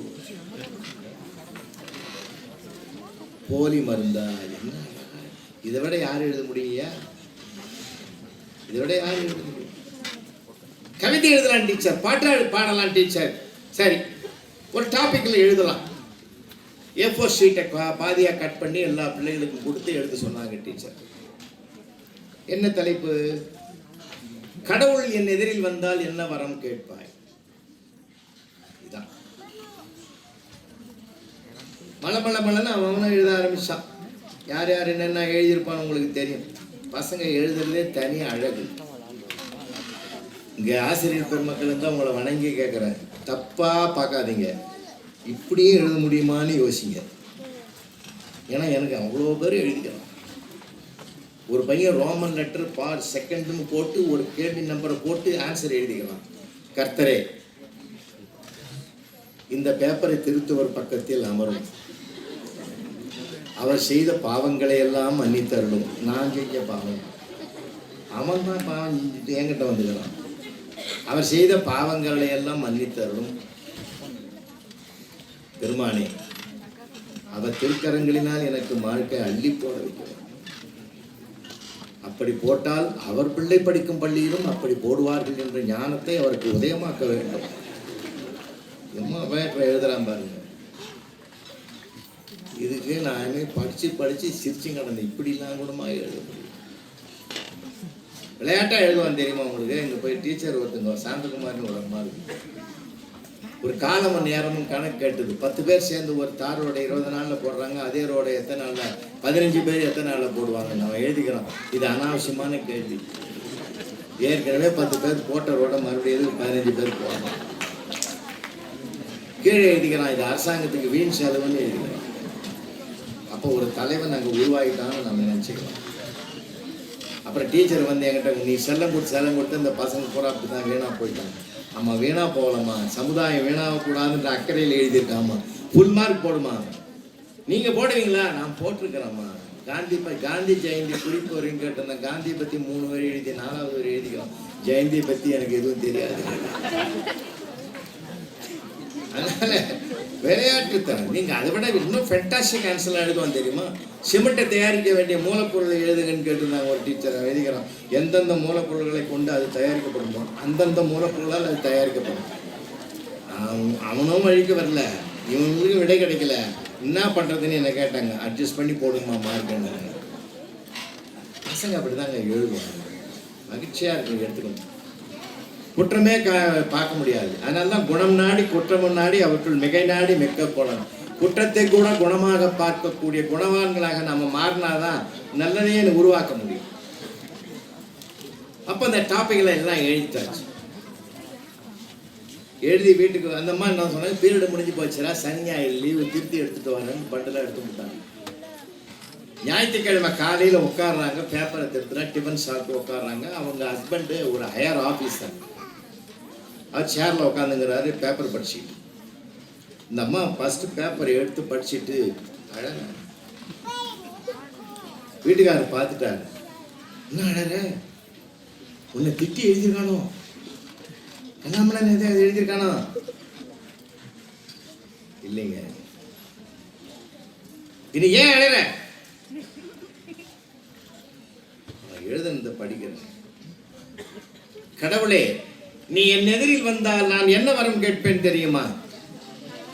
போலி மருந்தா? என்ன இதை விட யார் எழுத முடியா? இதை விட யார் எழுத முடியும்? கவிதை எழுதலாம் டீச்சர், பாட்டு பாடலாம் டீச்சர். சரி, ஒரு டாபிக்ல எழுதலாம். A4 ஷீட்டை பாதியாக கட் பண்ணி எல்லா பிள்ளைகளுக்கும் கொடுத்து எழுத சொன்னாங்க டீச்சர். என்ன தலைப்பு? கடவுள் என் எதிரில் வந்தால் என்ன வரம் கேட்பாய். இதான் மலமலன்னு அவனும் எழுத ஆரம்பிச்சான். யார் யார் என்னென்ன எழுதியிருப்பான்னு உங்களுக்கு தெரியும். பசங்க எழுதுறதே தனி அழகு. இங்கே ஆசிரியர் பெருமக்கள் இருந்தால் உங்களை வணங்கி கேட்குறேன், தப்பாக பார்க்காதீங்க, இப்படியும் எழுத முடியுமான்னு யோசிங்க. ஏன்னா எனக்கு அவ்வளோ பேர் எழுதிக்கலாம். ஒரு பையன் ரோமன் லெட்டர் பார் செகண்ட்னு போட்டு ஒரு கேள்வி நம்பரை போட்டு ஆன்சர் எழுதிக்கலாம். கர்த்தரே, இந்த பேப்பரை திருத்துவர் பக்கத்தில் அமரும், அவர் செய்த பாவங்களை எல்லாம் மன்னித்தருளும். நான் செஞ்ச பாவம், அவன் தான் பாவம் செஞ்சுட்டு என்கிட்ட வந்துக்கிறான். அவர் செய்த பாவங்களை எல்லாம் மன்னித்தருளும் பெருமானே, அவர் திருக்கரங்களினால் எனக்கு வாழ்க்கை அள்ளி போட வைக்கிறார். அப்படி போட்டால் அவர் பிள்ளை படிக்கும் பள்ளியிலும் அப்படி போடுவார்கள் என்ற ஞானத்தை அவருக்கு உதயமாக்க வேண்டும். எம்மா வேற்ற எழுதுறான் பாருங்க. இதுக்கு நானே படிச்சு சிரிச்சு கடந்தேன். இப்படிலாம் கூடமா எழுத முடியும். விளையாட்டா எழுதுவான் தெரியுமா உங்களுக்கு. இங்க போய் டீச்சர் ஒருத்தங்க சாந்தகுமார்னு ஒரு அம்மா இருக்கு, ஒரு காலமும் நேரமும் கணக்கு கேட்டது. 10 பேர் சேர்ந்து ஒரு தார் ரோடை 20 நாளில் போடுறாங்க, அதே ரோடை எத்தனை நாளில், 15 பேர் எத்தனை நாளில் போடுவாங்க? நம்ம எழுதிக்கிறோம். இது அனாவசியமான கேள்வி. ஏற்கனவே 10 பேர் போட்ட ரோடை மறுபடியும் 15 பேர் போவாங்க. கீழே எழுதிக்கிறான், இது அரசாங்கத்துக்கு வீண் செலவுன்னு எழுதிக்கிறோம். அப்போ ஒரு தலைவன் அங்கே உருவாகிட்டான்னு நம்ம நினச்சிக்கலாம். அப்புறம் டீச்சர் வந்து என்கிட்ட, நீ செல்லம் கொடுத்து இந்த பசங்க பூரா அப்படி தான் வீணாக போயிட்டாங்க. ஆமாம், வீணாக போகலாமா, சமுதாயம் வீணாகக்கூடாதுன்ற அக்கறையில் எழுதியிருக்காமா, ஃபுல் மார்க் போடுமா. நீங்கள் போடுவீங்களா? நான் போட்டிருக்கிறேம்மா. காந்தி ஜெயந்தி குறிப்பு வரையும் கேட்டிருந்தேன். காந்தியை பற்றி 3 வரி எழுதி 4வது வரி எழுதிக்கிறோம். ஜெயந்தியை பற்றி எனக்கு எதுவும் தெரியாது. அதனால விளையாட்டுத்தனம். நீங்கள் அதை விட இன்னும் ஃபென்டாஸ்டிக் ஆன்சர்லாம் எழுதுவோம் தெரியுமா? சிமெண்ட்டை தயாரிக்க வேண்டிய மூலப்பொருளை எழுதுங்கன்னு கேட்டிருந்தாங்க ஒரு டீச்சர். எழுதிக்கிறோம், எந்தெந்த மூலப்பொருள்களை கொண்டு அது தயாரிக்கப்படுமோ அந்தந்த மூலப்பொருளால் அது தயாரிக்கப்படும். அவனும் வழிக்கு வரல, இவங்களுக்கும் விடை கிடைக்கல. என்ன பண்ணுறதுன்னு என்ன கேட்டாங்க. அட்ஜஸ்ட் பண்ணி போடுங்கம்மா மார்க்குன்னு. பசங்க அப்படி தாங்க எழுதுவாங்க. மகிழ்ச்சியாக இருக்கு, எடுத்துக்கணும். குற்றமே பார்க்க முடியாது. அதனால தான் குணம் நாடி குற்றமும் நாடி அவற்றுள் மிகை நாடி மிக்க குணம். குற்றத்தை கூட குணமாக பார்க்கக்கூடிய குணவான்களாக நம்ம மாறினாதான் நல்லதையே உருவாக்க முடியும். அப்போ அந்த டாபிக்ல எல்லாம் எழுதிட்டாச்சு. எழுதி வீட்டுக்கு அந்த மாதிரி நான் சொன்னேன், பீரியடு முடிஞ்சு போச்சுரா, சனி ஞாயிறு லீவு திருத்தி எடுத்துட்டு வரேன்னு பண்டெல்லாம் எடுத்து விட்டாங்க. ஞாயிற்றுக்கிழமை காலையில் உட்காடுறாங்க, பேப்பரை திருத்துறா, டிஃபன் சாப்பிட்டு உட்காடுறாங்க. அவங்க ஹஸ்பண்டு ஒரு ஹையர் ஆஃபீஸர், அவர் சேரில் உட்காந்துங்கிறாரு, பேப்பர் படிச்சுக்கிட்டு. இந்த அம்மா ஃபஸ்ட்டு பேப்பரை எடுத்து படிச்சுட்டு அழக. வீட்டுக்காரர் பார்த்துட்டாரு. என்ன அழக, உன்னை திட்டி எழுதியிருக்கானோ, எல்லாமெல்லாம் எதாவது எழுதியிருக்கானோ? இல்லைங்க. இது ஏன் அழற? எழுதுனதை படிக்கிறேன். கடவுளே, நீ என் எதிரில் வந்தால் நான் என்ன வரம் கேட்பேன் தெரியுமா?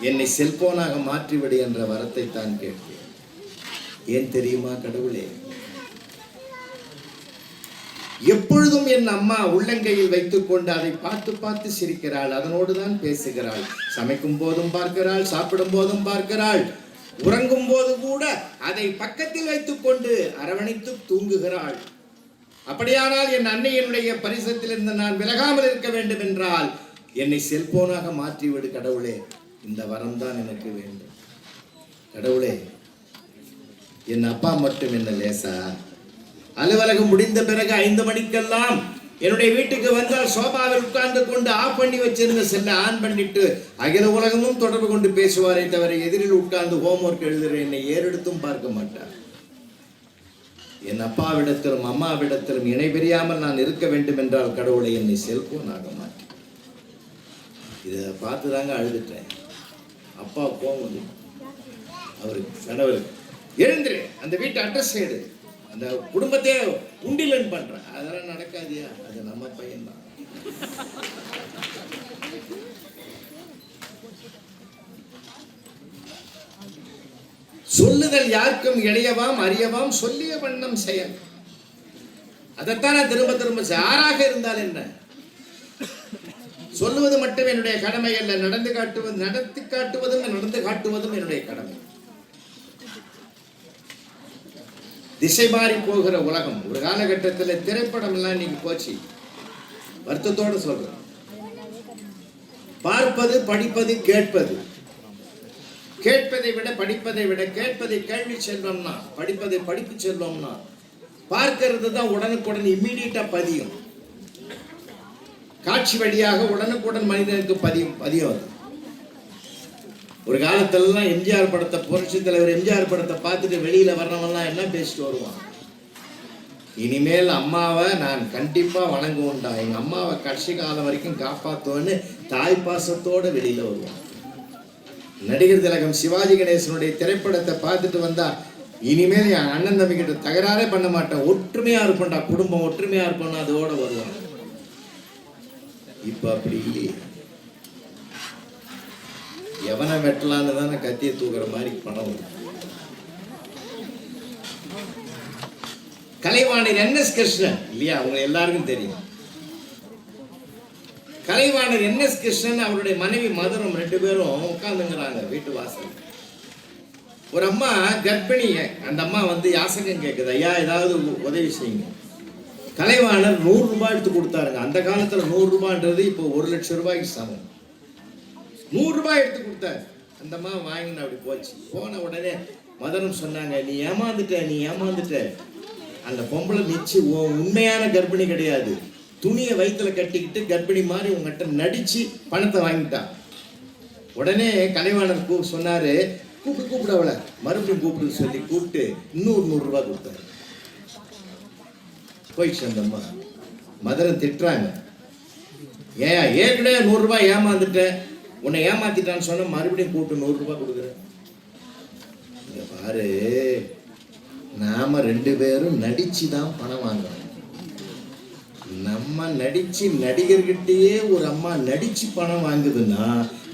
என்னை செல்போனாக மாற்றிவிடு என்ற வரத்தை தான் கேட்பேன். ஏன் தெரியுமா கடவுளே? எப்பொழுதும் என் அம்மா உள்ளங்கையில் வைத்துக் கொண்டு அதை பார்த்து பார்த்து சிரிக்கிறாள், அதனோடு தான் பேசுகிறாள். சமைக்கும் போதும் பார்க்கிறாள், சாப்பிடும் போதும் பார்க்கிறாள், உறங்கும் போது கூட அதை பக்கத்தில் வைத்துக் கொண்டு அரவணைத்து தூங்குகிறாள். அப்படியானால் என் அன்னையினுடைய பரிசத்திலிருந்து நான் விலகாமல் இருக்க வேண்டும் என்றால் என்னை செல்போனாக மாற்றிவிடு கடவுளே. இந்த வரம் தான் எனக்கு வேண்டும். கடவுளே, என் அப்பா மட்டும் என்ன லேசா? அலுவலகம் முடிந்த பிறகு 5 மணிக்கெல்லாம் என்னுடைய வீட்டுக்கு வந்தால் சோபாவில் உட்கார்ந்து கொண்டு ஆஃப் பண்ணி வச்சிருந்த செல்லை ஆன் பண்ணிட்டு அகில உலகமும் தொடர்பு கொண்டு பேசுவாரே தவிர எதிரில் உட்கார்ந்து ஹோம்ஒர்க் எழுதுகிற என்னை ஏறெடுத்தும் பார்க்க மாட்டார். என் அப்பாவிடத்திலும் அம்மாவிடத்திலும் இணை பிரியாமல் நான் இருக்க வேண்டும் என்றால் கடவுளை என்னை செல்போனாக மாற்றி. இதை பார்த்து தாங்க அழுதுட்டேன். அப்பா போகுது, அவருக்கு கணவருக்கு, எழுந்துரு, அந்த வீட்டு அட்ரஸ் எடு, அந்த குடும்பத்தையே உண்டிலன் பண்றேன். அதெல்லாம் நடக்காதியா? அது நம்ம பையன்தான். சொல்லுதல் யாருக்கும் இளையவாம் அறியவாம் சொல்லிய வண்ணம் செயல். அதைத்தான் நான் திரும்ப திரும்ப யாராக இருந்தால் என்ன, சொல்லுவது மட்டும் என்னுடைய கடமை அல்ல, நடத்தி காட்டுவதும் நடந்து காட்டுவதும் என்னுடைய கடமை. திசை மாறி போகிற உலகம். ஒரு காலகட்டத்தில் திரைப்படம் எல்லாம் இன்னைக்கு போச்சு. வருத்தத்தோடு சொல்றேன். பார்ப்பது, படிப்பது, கேட்பது. கேட்பதை விட படிப்பதை விட கேட்பதை கேள்வி செல்வம்னா, படிப்பதை படிப்பு செல்வம்னா, பார்க்கிறது தான் உடனுக்குடன் இம்மீடியட்டா பதியும். காட்சி வழியாக உடனுக்குடன் மனிதனுக்கு பதியும். ஒரு காலத்திலலாம் எம்ஜிஆர் படத்தை, புரட்சி தலைவர் எம்ஜிஆர் படத்தை பார்த்துட்டு வெளியில வர்றவன்லாம் என்ன பேசிட்டு வருவான்? இனிமேல் அம்மாவை நான் கண்டிப்பா வணங்குவோம்டா, எங்க அம்மாவை கடைசி காலம் வரைக்கும் காப்பாத்துவேன்னு தாய் பாசத்தோட வெளியில வருவான். நடிகர் திலகம் சிவாஜி கணேசனுடைய திரைப்படத்தை பார்த்துட்டு வந்தா, இனிமேல் என் அண்ணன் தம்பி கிட்ட தகராறே பண்ண மாட்டேன், ஒற்றுமையா இருப்பேன்டா, குடும்பம் ஒற்றுமையா இருப்பேன்னா அதோட வருவான். இப்ப அப்படி இல்லையே. எவனை வெட்டலான்னு தானே கத்தியை தூக்குற மாதிரி பணம். கலைவாணர் NS கிருஷ்ணன் இல்லையா, அவங்க எல்லாருக்கும் தெரியும். கலைவாணர் என்.எஸ். கிருஷ்ணன் அவருடைய மனைவி மதுரம் 2 பேரும் உட்கார்ந்துங்கிறாங்க வீட்டு வாசல். ஒரு அம்மா கர்ப்பிணி, அந்த அம்மா வந்து யாசகம் கேட்குது, ஐயா ஏதாவது உதவி செய்யுங்க. கலைவாணர் 100 ரூபாய் எடுத்து கொடுத்தாருங்க. அந்த காலத்துல 100 ரூபான்றது இப்போ 1 லட்சம் ரூபாய்க்கு சமம். 100 ரூபாய் எடுத்து கொடுத்தாரு. அந்த அம்மா வாங்கின அப்படி போச்சு. போன உடனே மதனம் சொன்னாங்க, நீ ஏமாந்துட்ட. அந்த பொம்பளை நிச்சு உண்மையான கர்ப்பிணி கிடையாது, துணியை வயிற்றுல கட்டிக்கிட்டு கர்ப்பிணி மாதிரி உங்ககிட்ட நடிச்சு பணத்தை வாங்கிட்டான். உடனே கலைவாணர் சொன்னாரு, கூப்பிட அவளை மறுபடியும் கூப்பிடு சொல்லி கூப்பிட்டு இன்னொரு 100 ரூபாய் கொடுத்தாரு. போயிடுச்சு அந்த அம்மா. மதனம் திட்டுறாங்க, ஏன் ஏற்கனவே 100 ரூபாய் ஏமாந்துட்ட, உன்னை ஏமாத்திட்டான்னு சொன்ன மறுபடியும் கூப்பிட்டு 100 ரூபாய் கொடுக்குறேன். இங்க பாரு, நாம 2 பேரும் நடிச்சு தான் பணம் வாங்கணும். நம்ம நடிச்சு நடிகர்கிட்டயே ஒரு அம்மா நடிச்சு பணம் வாங்குதுன்னா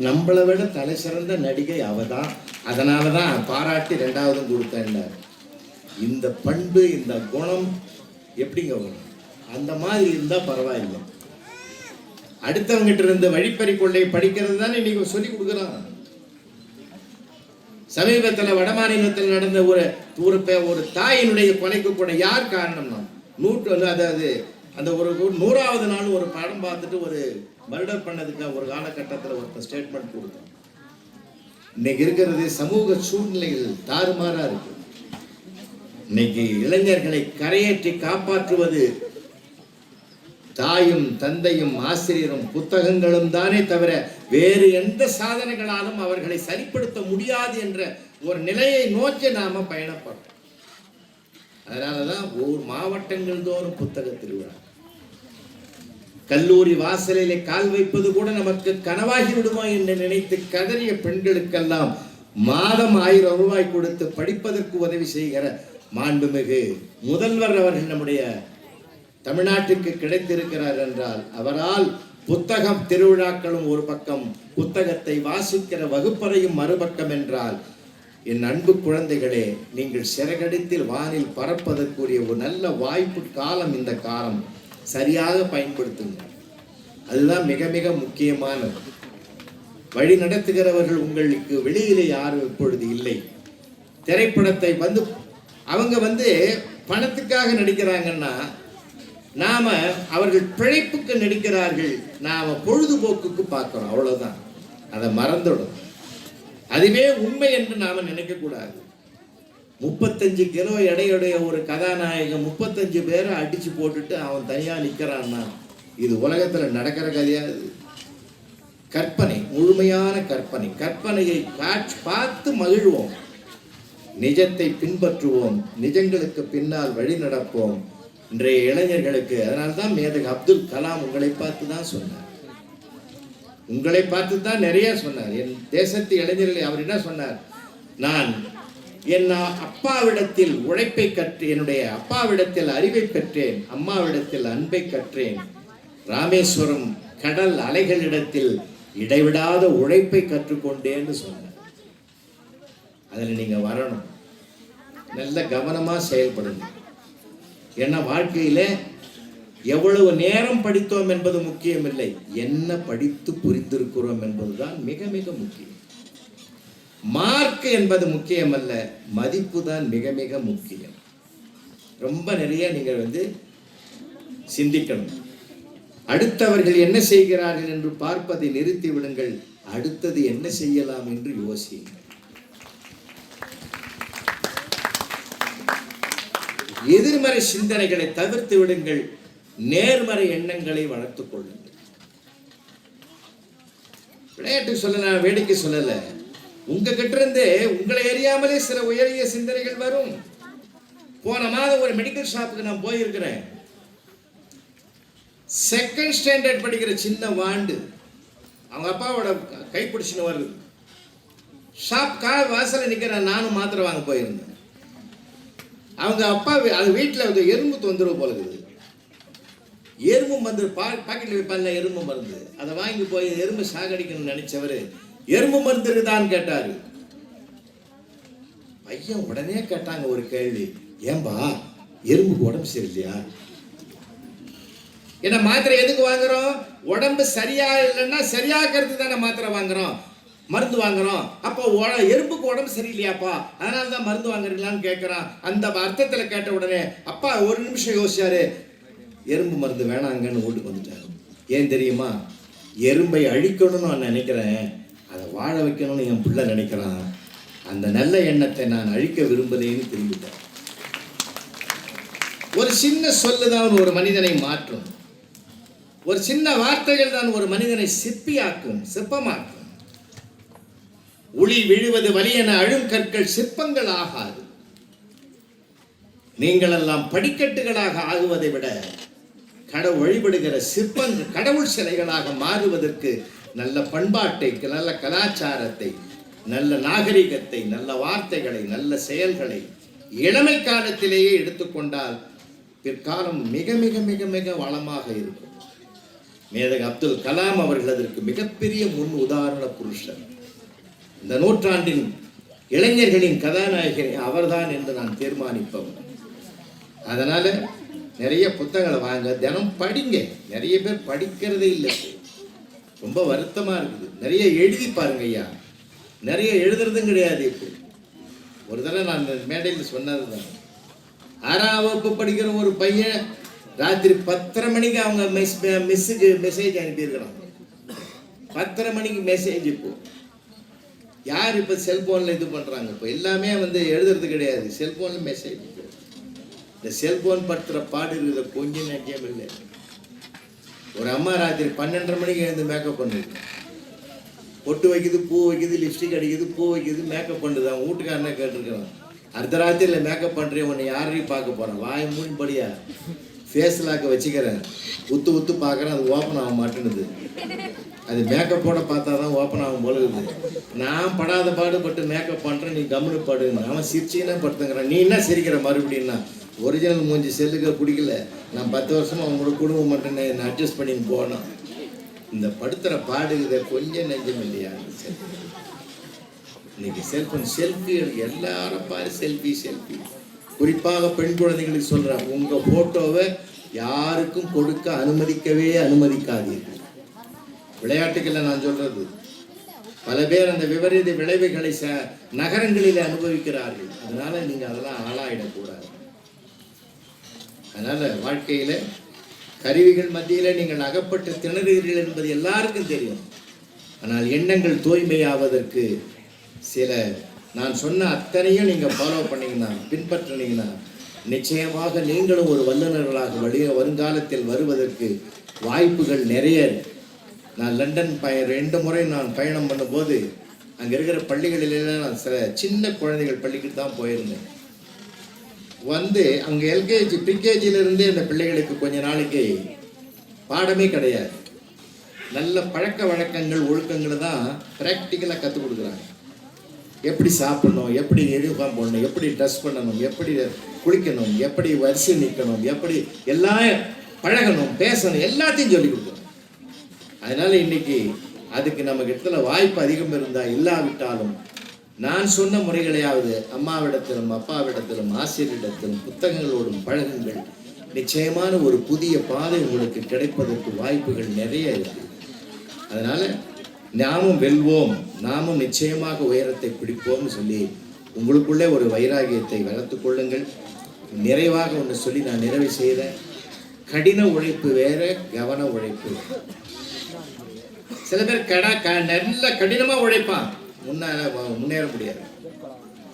நம்மளை விட தலை சிறந்த நடிகை அவதான். அதனாலதான் பாராட்டி 2வது கொடுத்தேன். இந்த பண்பு, இந்த குணம் எப்படிங்க வரும்? அந்த மாதிரி இருந்தா பரவாயில்லை. அடுத்தவங்கிட்ட இருந்து வழிப்பறி கொள்ளை படிக்கிறது தானே இன்னைக்கு சொல்லி கொடுக்குறான். சமீபத்தில் வடமாநிலத்தில் நடந்த ஒரு தாயினுடைய கொலைக்கு கூட யார் காரணம்னா அதாவது அந்த ஒரு 100வது நாள் ஒரு படம் பார்த்துட்டு ஒரு மர்டர் பண்ணதுக்கு ஒரு காலகட்டத்தில் ஒருத்தர் ஸ்டேட்மெண்ட் கொடுத்தான். இன்னைக்கு இருக்கிறது சமூக சூழ்நிலைகள் தாறுமாறா இருக்கு. இன்னைக்கு இளைஞர்களை கரையேற்றி காப்பாற்றுவது தாயும் தந்தையும் ஆசிரியரும் புத்தகங்களும் தானே தவிர வேறு எந்த சாதனைகளாலும் அவர்களை சரிப்படுத்த முடியாது என்ற ஒரு நிலையை நோக்கி நாம பயணப்படுறோம். அதனாலதான் ஒவ்வொரு மாவட்டங்கள் தோறும் புத்தக திருவிழா, கல்லூரி வாசலிலே கால் வைப்பது கூட நமக்கு கனவாகி விடுமா என்று நினைத்து கதறிய பெண்களுக்கெல்லாம் மாதம் 1000 ரூபாய் கொடுத்து படிப்பதற்கு உதவி செய்கிற மாண்புமிகு முதல்வர் அவர்கள் நம்முடைய தமிழ்நாட்டுக்கு கிடைத்திருக்கிறார் என்றால் அவரால் புத்தகம் திருவிழாக்களும் ஒரு பக்கம், புத்தகத்தை வாசிக்கிற வகுப்பறையும் மறுபக்கம் என்றால், என் அன்பு குழந்தைகளே, நீங்கள் சிறகடித்தில் வானில் பறப்பதற்குரிய ஒரு நல்ல வாய்ப்பு காலம். இந்த காலம் சரியாக பயன்படுத்துங்க. அதுதான் மிக மிக முக்கியமானது. வழி நடத்துகிறவர்கள் உங்களுக்கு வெளியிலே யாரும் இப்பொழுது இல்லை. திரைப்படத்தை அவங்க பணத்துக்காக நடிக்கிறாங்கன்னா நாம அவர்கள் பிழைப்புக்கு நடிக்கிறார்கள், நாம பொழுதுபோக்குக்கு பார்க்கிறோம், அவ்வளவுதான். அதை மறந்துடும். அதுவே உண்மை என்று நாம நினைக்க கூடாது. 35 கிலோ எடையுடைய ஒரு கதாநாயகன் 35 பேரை அடிச்சு போட்டுட்டு அவன் தனியா நிக்கிறான்னா இது உலகத்துல நடக்கிற கதையாது. கற்பனை, முழுமையான கற்பனை. கற்பனையை பார்த்து மகிழ்வோம், நிஜத்தை பின்பற்றுவோம், நிஜங்களுக்கு பின்னால் வழி நடப்போம். இன்றைய இளைஞர்களுக்கு அதனால்தான் மேதகு அப்துல் கலாம் உங்களை பார்த்து தான் சொன்னார். உங்களை பார்த்து தான் நிறைய சொன்னார். என் தேசத்து இளைஞர்களை அவர் என்ன சொன்னார்? நான் என் அப்பாவிடத்தில் உழைப்பை கற்று, என்னுடைய அப்பாவிடத்தில் அறிவை பெற்றேன், அம்மாவிடத்தில் அன்பை கற்றேன், ராமேஸ்வரம் கடல் அலைகளிடத்தில் இடைவிடாத உழைப்பை கற்றுக்கொண்டேன்னு சொன்னார். அதில் நீங்க வரணும், நல்ல கவனமா செயல்படுங்க. ஏன்னா வாழ்க்கையில எவ்வளவு நேரம் படித்தோம் என்பது முக்கியமில்லை, என்ன படித்து புரிந்திருக்கிறோம் என்பதுதான் மிக மிக முக்கியம். மார்க் என்பது முக்கியமல்ல, மதிப்பு தான் மிக மிக முக்கியம். ரொம்ப நிறைய நீங்கள் சிந்திக்கணும். அடுத்தவர்கள் என்ன செய்கிறார்கள் என்று பார்ப்பதை நிறுத்தி விடுங்கள், அடுத்தது என்ன செய்யலாம் என்று யோசியுங்கள். எதிர்மறை சிந்தனைகளை தவிர்த்து விடுங்கள், நேர்மறை எண்ணங்களை வளர்த்துக் கொள்ளுங்கள். விளையாட்டு சொல்லல, வேடிக்கை சொல்லல, உங்க கிட்ட இருந்து உங்களை அறியாமலே சில உயரிய சிந்தனைகள் வரும். போன மாதம் ஒரு மெடிக்கல் ஷாப்புக்கு நான் போயிருக்கிறேன். 2nd ஸ்டாண்டர்ட் படிக்கிற சின்ன வாண்டு அவங்க அப்பாவோட கைப்பிடிச்சுன்னு வருது. ஷாப் வாசல நிக்கிறேன், நானும் மாத்திரை வாங்க போயிருந்தேன். அவங்க அப்பா அது வீட்டில் எறும்பு தொந்தரவு போல இருக்குது. எறும்பு மருந்து பாக்கெட்ல வைப்பாங்க, எறும்பு மருந்து. அதை வாங்கி போய் எறும்பு சாகடிக்கணும்னு நினைச்சவர் எறும்பு மருந்து இருக்குதான்னு கேட்டாரு. பையன் உடனே கேட்டாங்க ஒரு கேள்வி, ஏன்பா எறும்புக்கு உடம்பு சரியில்லையா? ஏன்னா மாத்திரை எதுக்கு வாங்குறோம்? உடம்பு சரியா இல்லைன்னா சரியாக்கிறதுக்கு தானே மாத்திரை வாங்குறோம், மருந்து வாங்குறோம். அப்போ எறும்புக்கு உடம்பு சரியில்லையாப்பா, அதனால தான் மருந்து வாங்குறீங்களான்னு கேட்குறான். அந்த அர்த்தத்தில் கேட்ட உடனே அப்பா ஒரு நிமிஷம் யோசிச்சாரு, எறும்பு மருந்து வேணாங்கன்னு வீட்டுக்கு வந்துட்டாரு. ஏன் தெரியுமா? எறும்பை அழிக்கணும்னு நான் நினைக்கிறேன், அதை வாழ வைக்கணும்னு என் பிள்ளை நினைக்கிறான், அந்த நல்ல எண்ணத்தை நான் அழிக்க விரும்பலைன்னு திரும்பிட்டேன். ஒரு சின்ன சொல்லு தான் ஒரு மனிதனை மாற்றும். ஒரு சின்ன வார்த்தைகள் தான் ஒரு மனிதனை சிற்பியாக்கும், சிற்பமாக்கும். உளி விழுவது வலியென அழும் கற்கள் சிற்பங்கள் ஆகாது. நீங்கள் எல்லாம் படிக்கட்டுகளாக ஆகுவதை விட கடவுள் வழிபடுகிற சிற்பங்கள் கடவுள் சிலைகளாக மாறுவதற்கு நல்ல பண்பாட்டை, நல்ல கலாச்சாரத்தை, நல்ல நாகரிகத்தை, நல்ல வார்த்தைகளை, நல்ல செயல்களை இளமை காலத்திலேயே எடுத்துக்கொண்டால் பிற்காலம் மிக மிக மிக மிக வளமாக இருக்கும். மேதகு அப்துல் கலாம் அவர்கள் அதற்கு மிகப்பெரிய முன் உதாரண புருஷர். இந்த நூற்றாண்டின் இளைஞர்களின் கதாநாயகன் அவர்தான் என்று நான் தீர்மானிப்பவன். அதனால நிறைய புத்தகங்களை வாங்க, தினம் படிங்க. நிறைய பேர் படிக்கிறதே இல்லை, ரொம்ப வருத்தமா இருக்குது. நிறைய எழுதி பாருங்க ஐயா, நிறைய எழுதுறதும் கிடையாது. இப்போ ஒரு தடவை நான் மேடையில் சொன்னது தான், 6ஆம் வகுப்பு படிக்கிற ஒரு பையன் ராத்திரி 10:30 மணிக்கு அவங்க மிஸ்ஸுக்கு மெசேஜ் அனுப்பியிருக்கிறான். 10:30 மணிக்கு மெசேஜ். இப்போ யார் இப்போ செல்போனில் இது பண்ணுறாங்க? இப்போ எல்லாமே எழுதுறது கிடையாது, செல்போனில் மெசேஜ். இந்த செல்போன் படுத்துகிற பாடு இருக்குது கொஞ்சம் நட்டியம் இல்லை. ஒரு அம்மா ராத்திரி 12:30 மணிக்கு எழுந்து மேக்கப் பண்ணிருக்கு, பொட்டு வைக்குது, பூ வைக்குது, லிப்ஸ்டிக் அடிக்குது, பூ வைக்குது, மேக்கப் பண்ணுது. அவன் வீட்டுக்காரனே கேட்டிருக்கிறான், அடுத்த ராத்திரியில் மேக்கப் பண்ணுறேன், உன்னை யாரையும் பார்க்க போகிறேன், வாய் மூடிபடியா ஃபேஸ் லாக்க வச்சுக்கிறேன், உத்து உத்து பார்க்குறேன், அது ஓப்பன் ஆக மாட்டேனுது. அது மேக்கப்போட பார்த்தா தான் ஓப்பன் ஆகும் போல இருக்குது. நான் படாத பாடுபட்டு மேக்கப் பண்ணுறேன், நீ கம்முனு பாடுங்க. அவன் சிரிச்சிங்கன்னா படுத்துங்கிறான். நீ என்ன சிரிக்கிற மறுபடின்னா, ஒரிஜினல் மூஞ்சி செல்லுக்க பிடிக்கல, நான் 10 வருஷமாக அவங்களோட குடும்பம் மட்டும் நான் அட்ஜஸ்ட் பண்ணின்னு போனோம். இந்த படுத்துகிற பாடுகிறத கொஞ்சம் நெஞ்சம் இல்லையா? இன்னைக்கு செல்ஃபோன் செல்ஃபி, எல்லாரும் பாரு செல்ஃபி செல்ஃபி. குறிப்பாக பெண் குழந்தைங்களுக்கு சொல்கிறேன், உங்கள் ஃபோட்டோவை யாருக்கும் கொடுக்க அனுமதிக்கவே அனுமதிக்காதீர்கள். விளையாட்டுக்களை நான் சொல்றது, பல பேர் அந்த விபரீத விளைவுகளை நகரங்களில் அனுபவிக்கிறார்கள். அதனால நீங்கள் அதெல்லாம் ஆளாயிடக்கூடாது. அதனால வாழ்க்கையில கருவிகள் மத்தியில் நீங்கள் அகப்பட்டு திணறுகிறீர்கள் என்பது எல்லாருக்கும் தெரியும். ஆனால் எண்ணங்கள் தூய்மையாவதற்கு சில நான் சொன்ன அத்தனையும் நீங்கள் ஃபாலோ பண்ணிங்கன்னா, பின்பற்றினீங்கன்னா, நிச்சயமாக நீங்களும் ஒரு வல்லுநர்களாக வருங்காலத்தில் வருவதற்கு வாய்ப்புகள் நிறைய. நான் லண்டன் 2 முறை நான் பயணம் பண்ணும்போது அங்கே இருக்கிற பள்ளிகளிலெல்லாம் நான் சில சின்ன குழந்தைகள் பள்ளிக்கு தான் போயிருந்தேன். அங்கே எல்கேஜி ப்ரீகேஜியிலிருந்தே அந்த பிள்ளைகளுக்கு கொஞ்ச நாளைக்கு பாடமே கிடையாது. நல்ல பழக்க வழக்கங்கள், ஒழுக்கங்கள் தான் ப்ராக்டிக்கலாக கற்றுக் கொடுக்குறாங்க. எப்படி சாப்பிடணும், எப்படி யூனிஃபார்ம் போடணும், எப்படி ட்ரெஸ் பண்ணணும், எப்படி குளிக்கணும், எப்படி வரிசை நிற்கணும், எப்படி எல்லாம் பழகணும், பேசணும், எல்லாத்தையும் சொல்லிக் கொடுக்கணும். அதனால இன்னைக்கு அதுக்கு நம்ம இடத்துல வாய்ப்பு அதிகம் இருந்தால், இல்லாவிட்டாலும் நான் சொன்ன முறைகளையாவது அம்மாவிடத்திலும் அப்பாவிடத்திலும் ஆசிரியரிடத்திலும் புத்தகங்களோடும் பழகுங்கள். நிச்சயமான ஒரு புதிய பாதை உங்களுக்கு கிடைப்பதற்கு வாய்ப்புகள் நிறைய இருக்கு. அதனால நாமும் வெல்வோம், நாமும் நிச்சயமாக உயரத்தை பிடிப்போம்னு சொல்லி உங்களுக்குள்ளே ஒரு வைராகியத்தை வளர்த்து கொள்ளுங்கள். நிறைவாக ஒன்று சொல்லி நான் நிறைவு செய்கிறேன். கடின உழைப்பு வேற, கவன உழைப்பு. சில பேர் நல்ல கடினமாக உழைப்பான், முன்னேற முடியாது.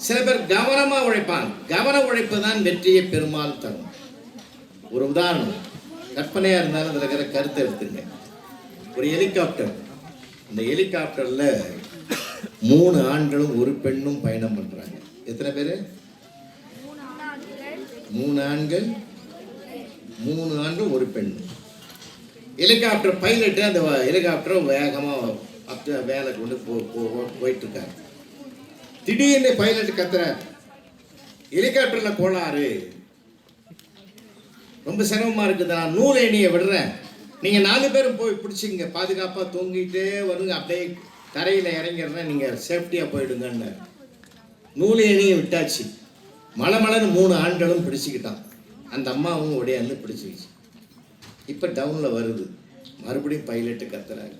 சில பேர் கவனமாக உழைப்பான். கவன உழைப்பு தான் வெற்றியை பெருமாள் தரும். ஒரு உதாரணம், கற்பனையாக இருந்தாலும் அதில் இருக்கிற கருத்தை எடுத்துங்க. ஒரு ஹெலிகாப்டர், இந்த ஹெலிகாப்டரில் 3 ஆண்களும் 1 பெண்ணும் பயணம் பண்ணுறாங்க. எத்தனை பேர்? 3 ஆண்கள் 1 பெண். ஹெலிகாப்டர் பைலட்டு அந்த ஹெலிகாப்டரை வேகமாக வேலை கொண்டு போயிட்டு இருக்காரு. திடீர்னு பைலட் கத்துறார், ஹெலிகாப்டரில் கோளாறு, ரொம்ப சிரமமாக இருக்குது, நான் நூல் எண்ணியை விடுறேன், நீங்கள் 4 பேரும் போய் பிடிச்சிங்க, பாதுகாப்பாக தூங்கிட்டே வருங்க, அப்படியே தரையில் இறங்கிடுறேன், நீங்கள் சேஃப்டியாக போயிடுங்கன்னு. நூல் எண்ணியை விட்டாச்சு. மலை 3 ஆண்களும் பிடிச்சிக்கிட்டான். அந்த அம்மாவும் உடையாந்து பிடிச்சிக்கிச்சு. இப்போ டவுனில் வருது, மறுபடியும் பைலட்டு கத்துறாங்க.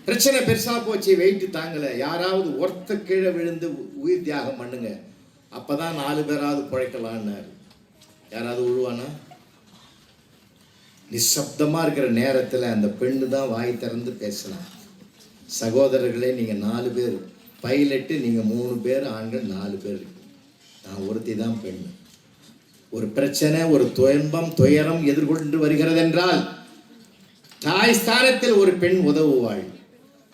பிரச்சனை பெருசாக போச்சு, வெயிட்டு தாங்கலை, யாராவது ஒருத்த கீழே விழுந்து உயிர் தியாகம் பண்ணுங்க, அப்போ தான் 4 பேராவது பிழைக்கலான்னாரு. யாராவது விழுவானா? நிசப்தமாக இருக்கிற நேரத்தில் அந்த பெண்ணு தான் வாய் திறந்து பேசலாம். சகோதரர்களே, நீங்கள் 4 பேர் பைலட்டு, நீங்கள் 3 பேர் ஆண்கள், 4 பேர், நான் ஒருத்தி தான் பெண். ஒரு பிரச்சனை, ஒரு துயரம் எதிர்கொண்டு வருகிறது என்றால் தாய் ஸ்தானத்தில் ஒரு பெண் உதவுவாள்,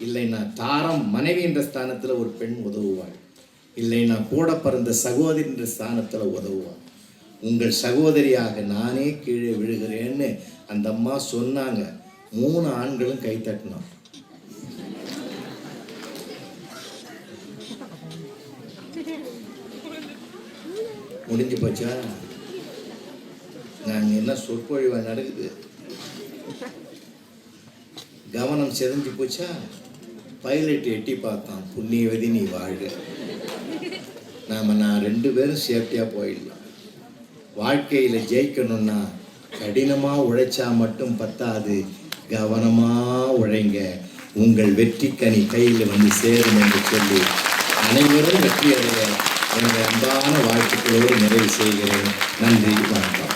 இல்லைன்னா தாரம் மனைவி என்ற ஸ்தானத்தில் ஒரு பெண் உதவுவாள், இல்லைன்னா கூட பிறந்த சகோதரி என்ற ஸ்தானத்தில் உதவுவாள். உங்கள் சகோதரியாக நானே கீழே விழுகிறேன்னு அந்த அம்மா சொன்னாங்க. 3 ஆண்களும் கை தட்டினோம். முடிஞ்சு போச்சா? நாங்கள் என்ன சொற்பொழிவா நடக்குது? கவனம் செதஞ்சு போச்சா? பைலட் எட்டி பார்த்தான், புண்ணியவதி நீ வாழ்க, நான் 2 பேரும் சேஃப்டியாக போயிடலாம். வாழ்க்கையில் ஜெயிக்கணும்னா கடினமாக உழைச்சா மட்டும் பத்தாது, கவனமாக உழைங்க, உங்கள் வெற்றி கனி கையில் வந்து சேரும் என்று சொல்லி அனைவரும் வெற்றி அடைய எங்கள் அன்பான வாழ்த்துக்களோடு நிறைவு செய்கிறேன். நன்றி, வணக்கம்.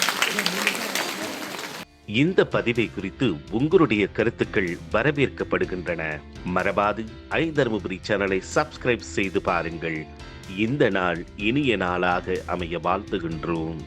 இந்த பதிவை குறித்து உங்களுடைய கருத்துக்கள் வரவேற்கப்படுகின்றன. மறவாது ஐதருமபுரி சேனலை சப்ஸ்கிரைப் செய்து பாருங்கள். இந்த நாள் இனிய நாளாக அமைய வாழ்த்துகின்றோம்.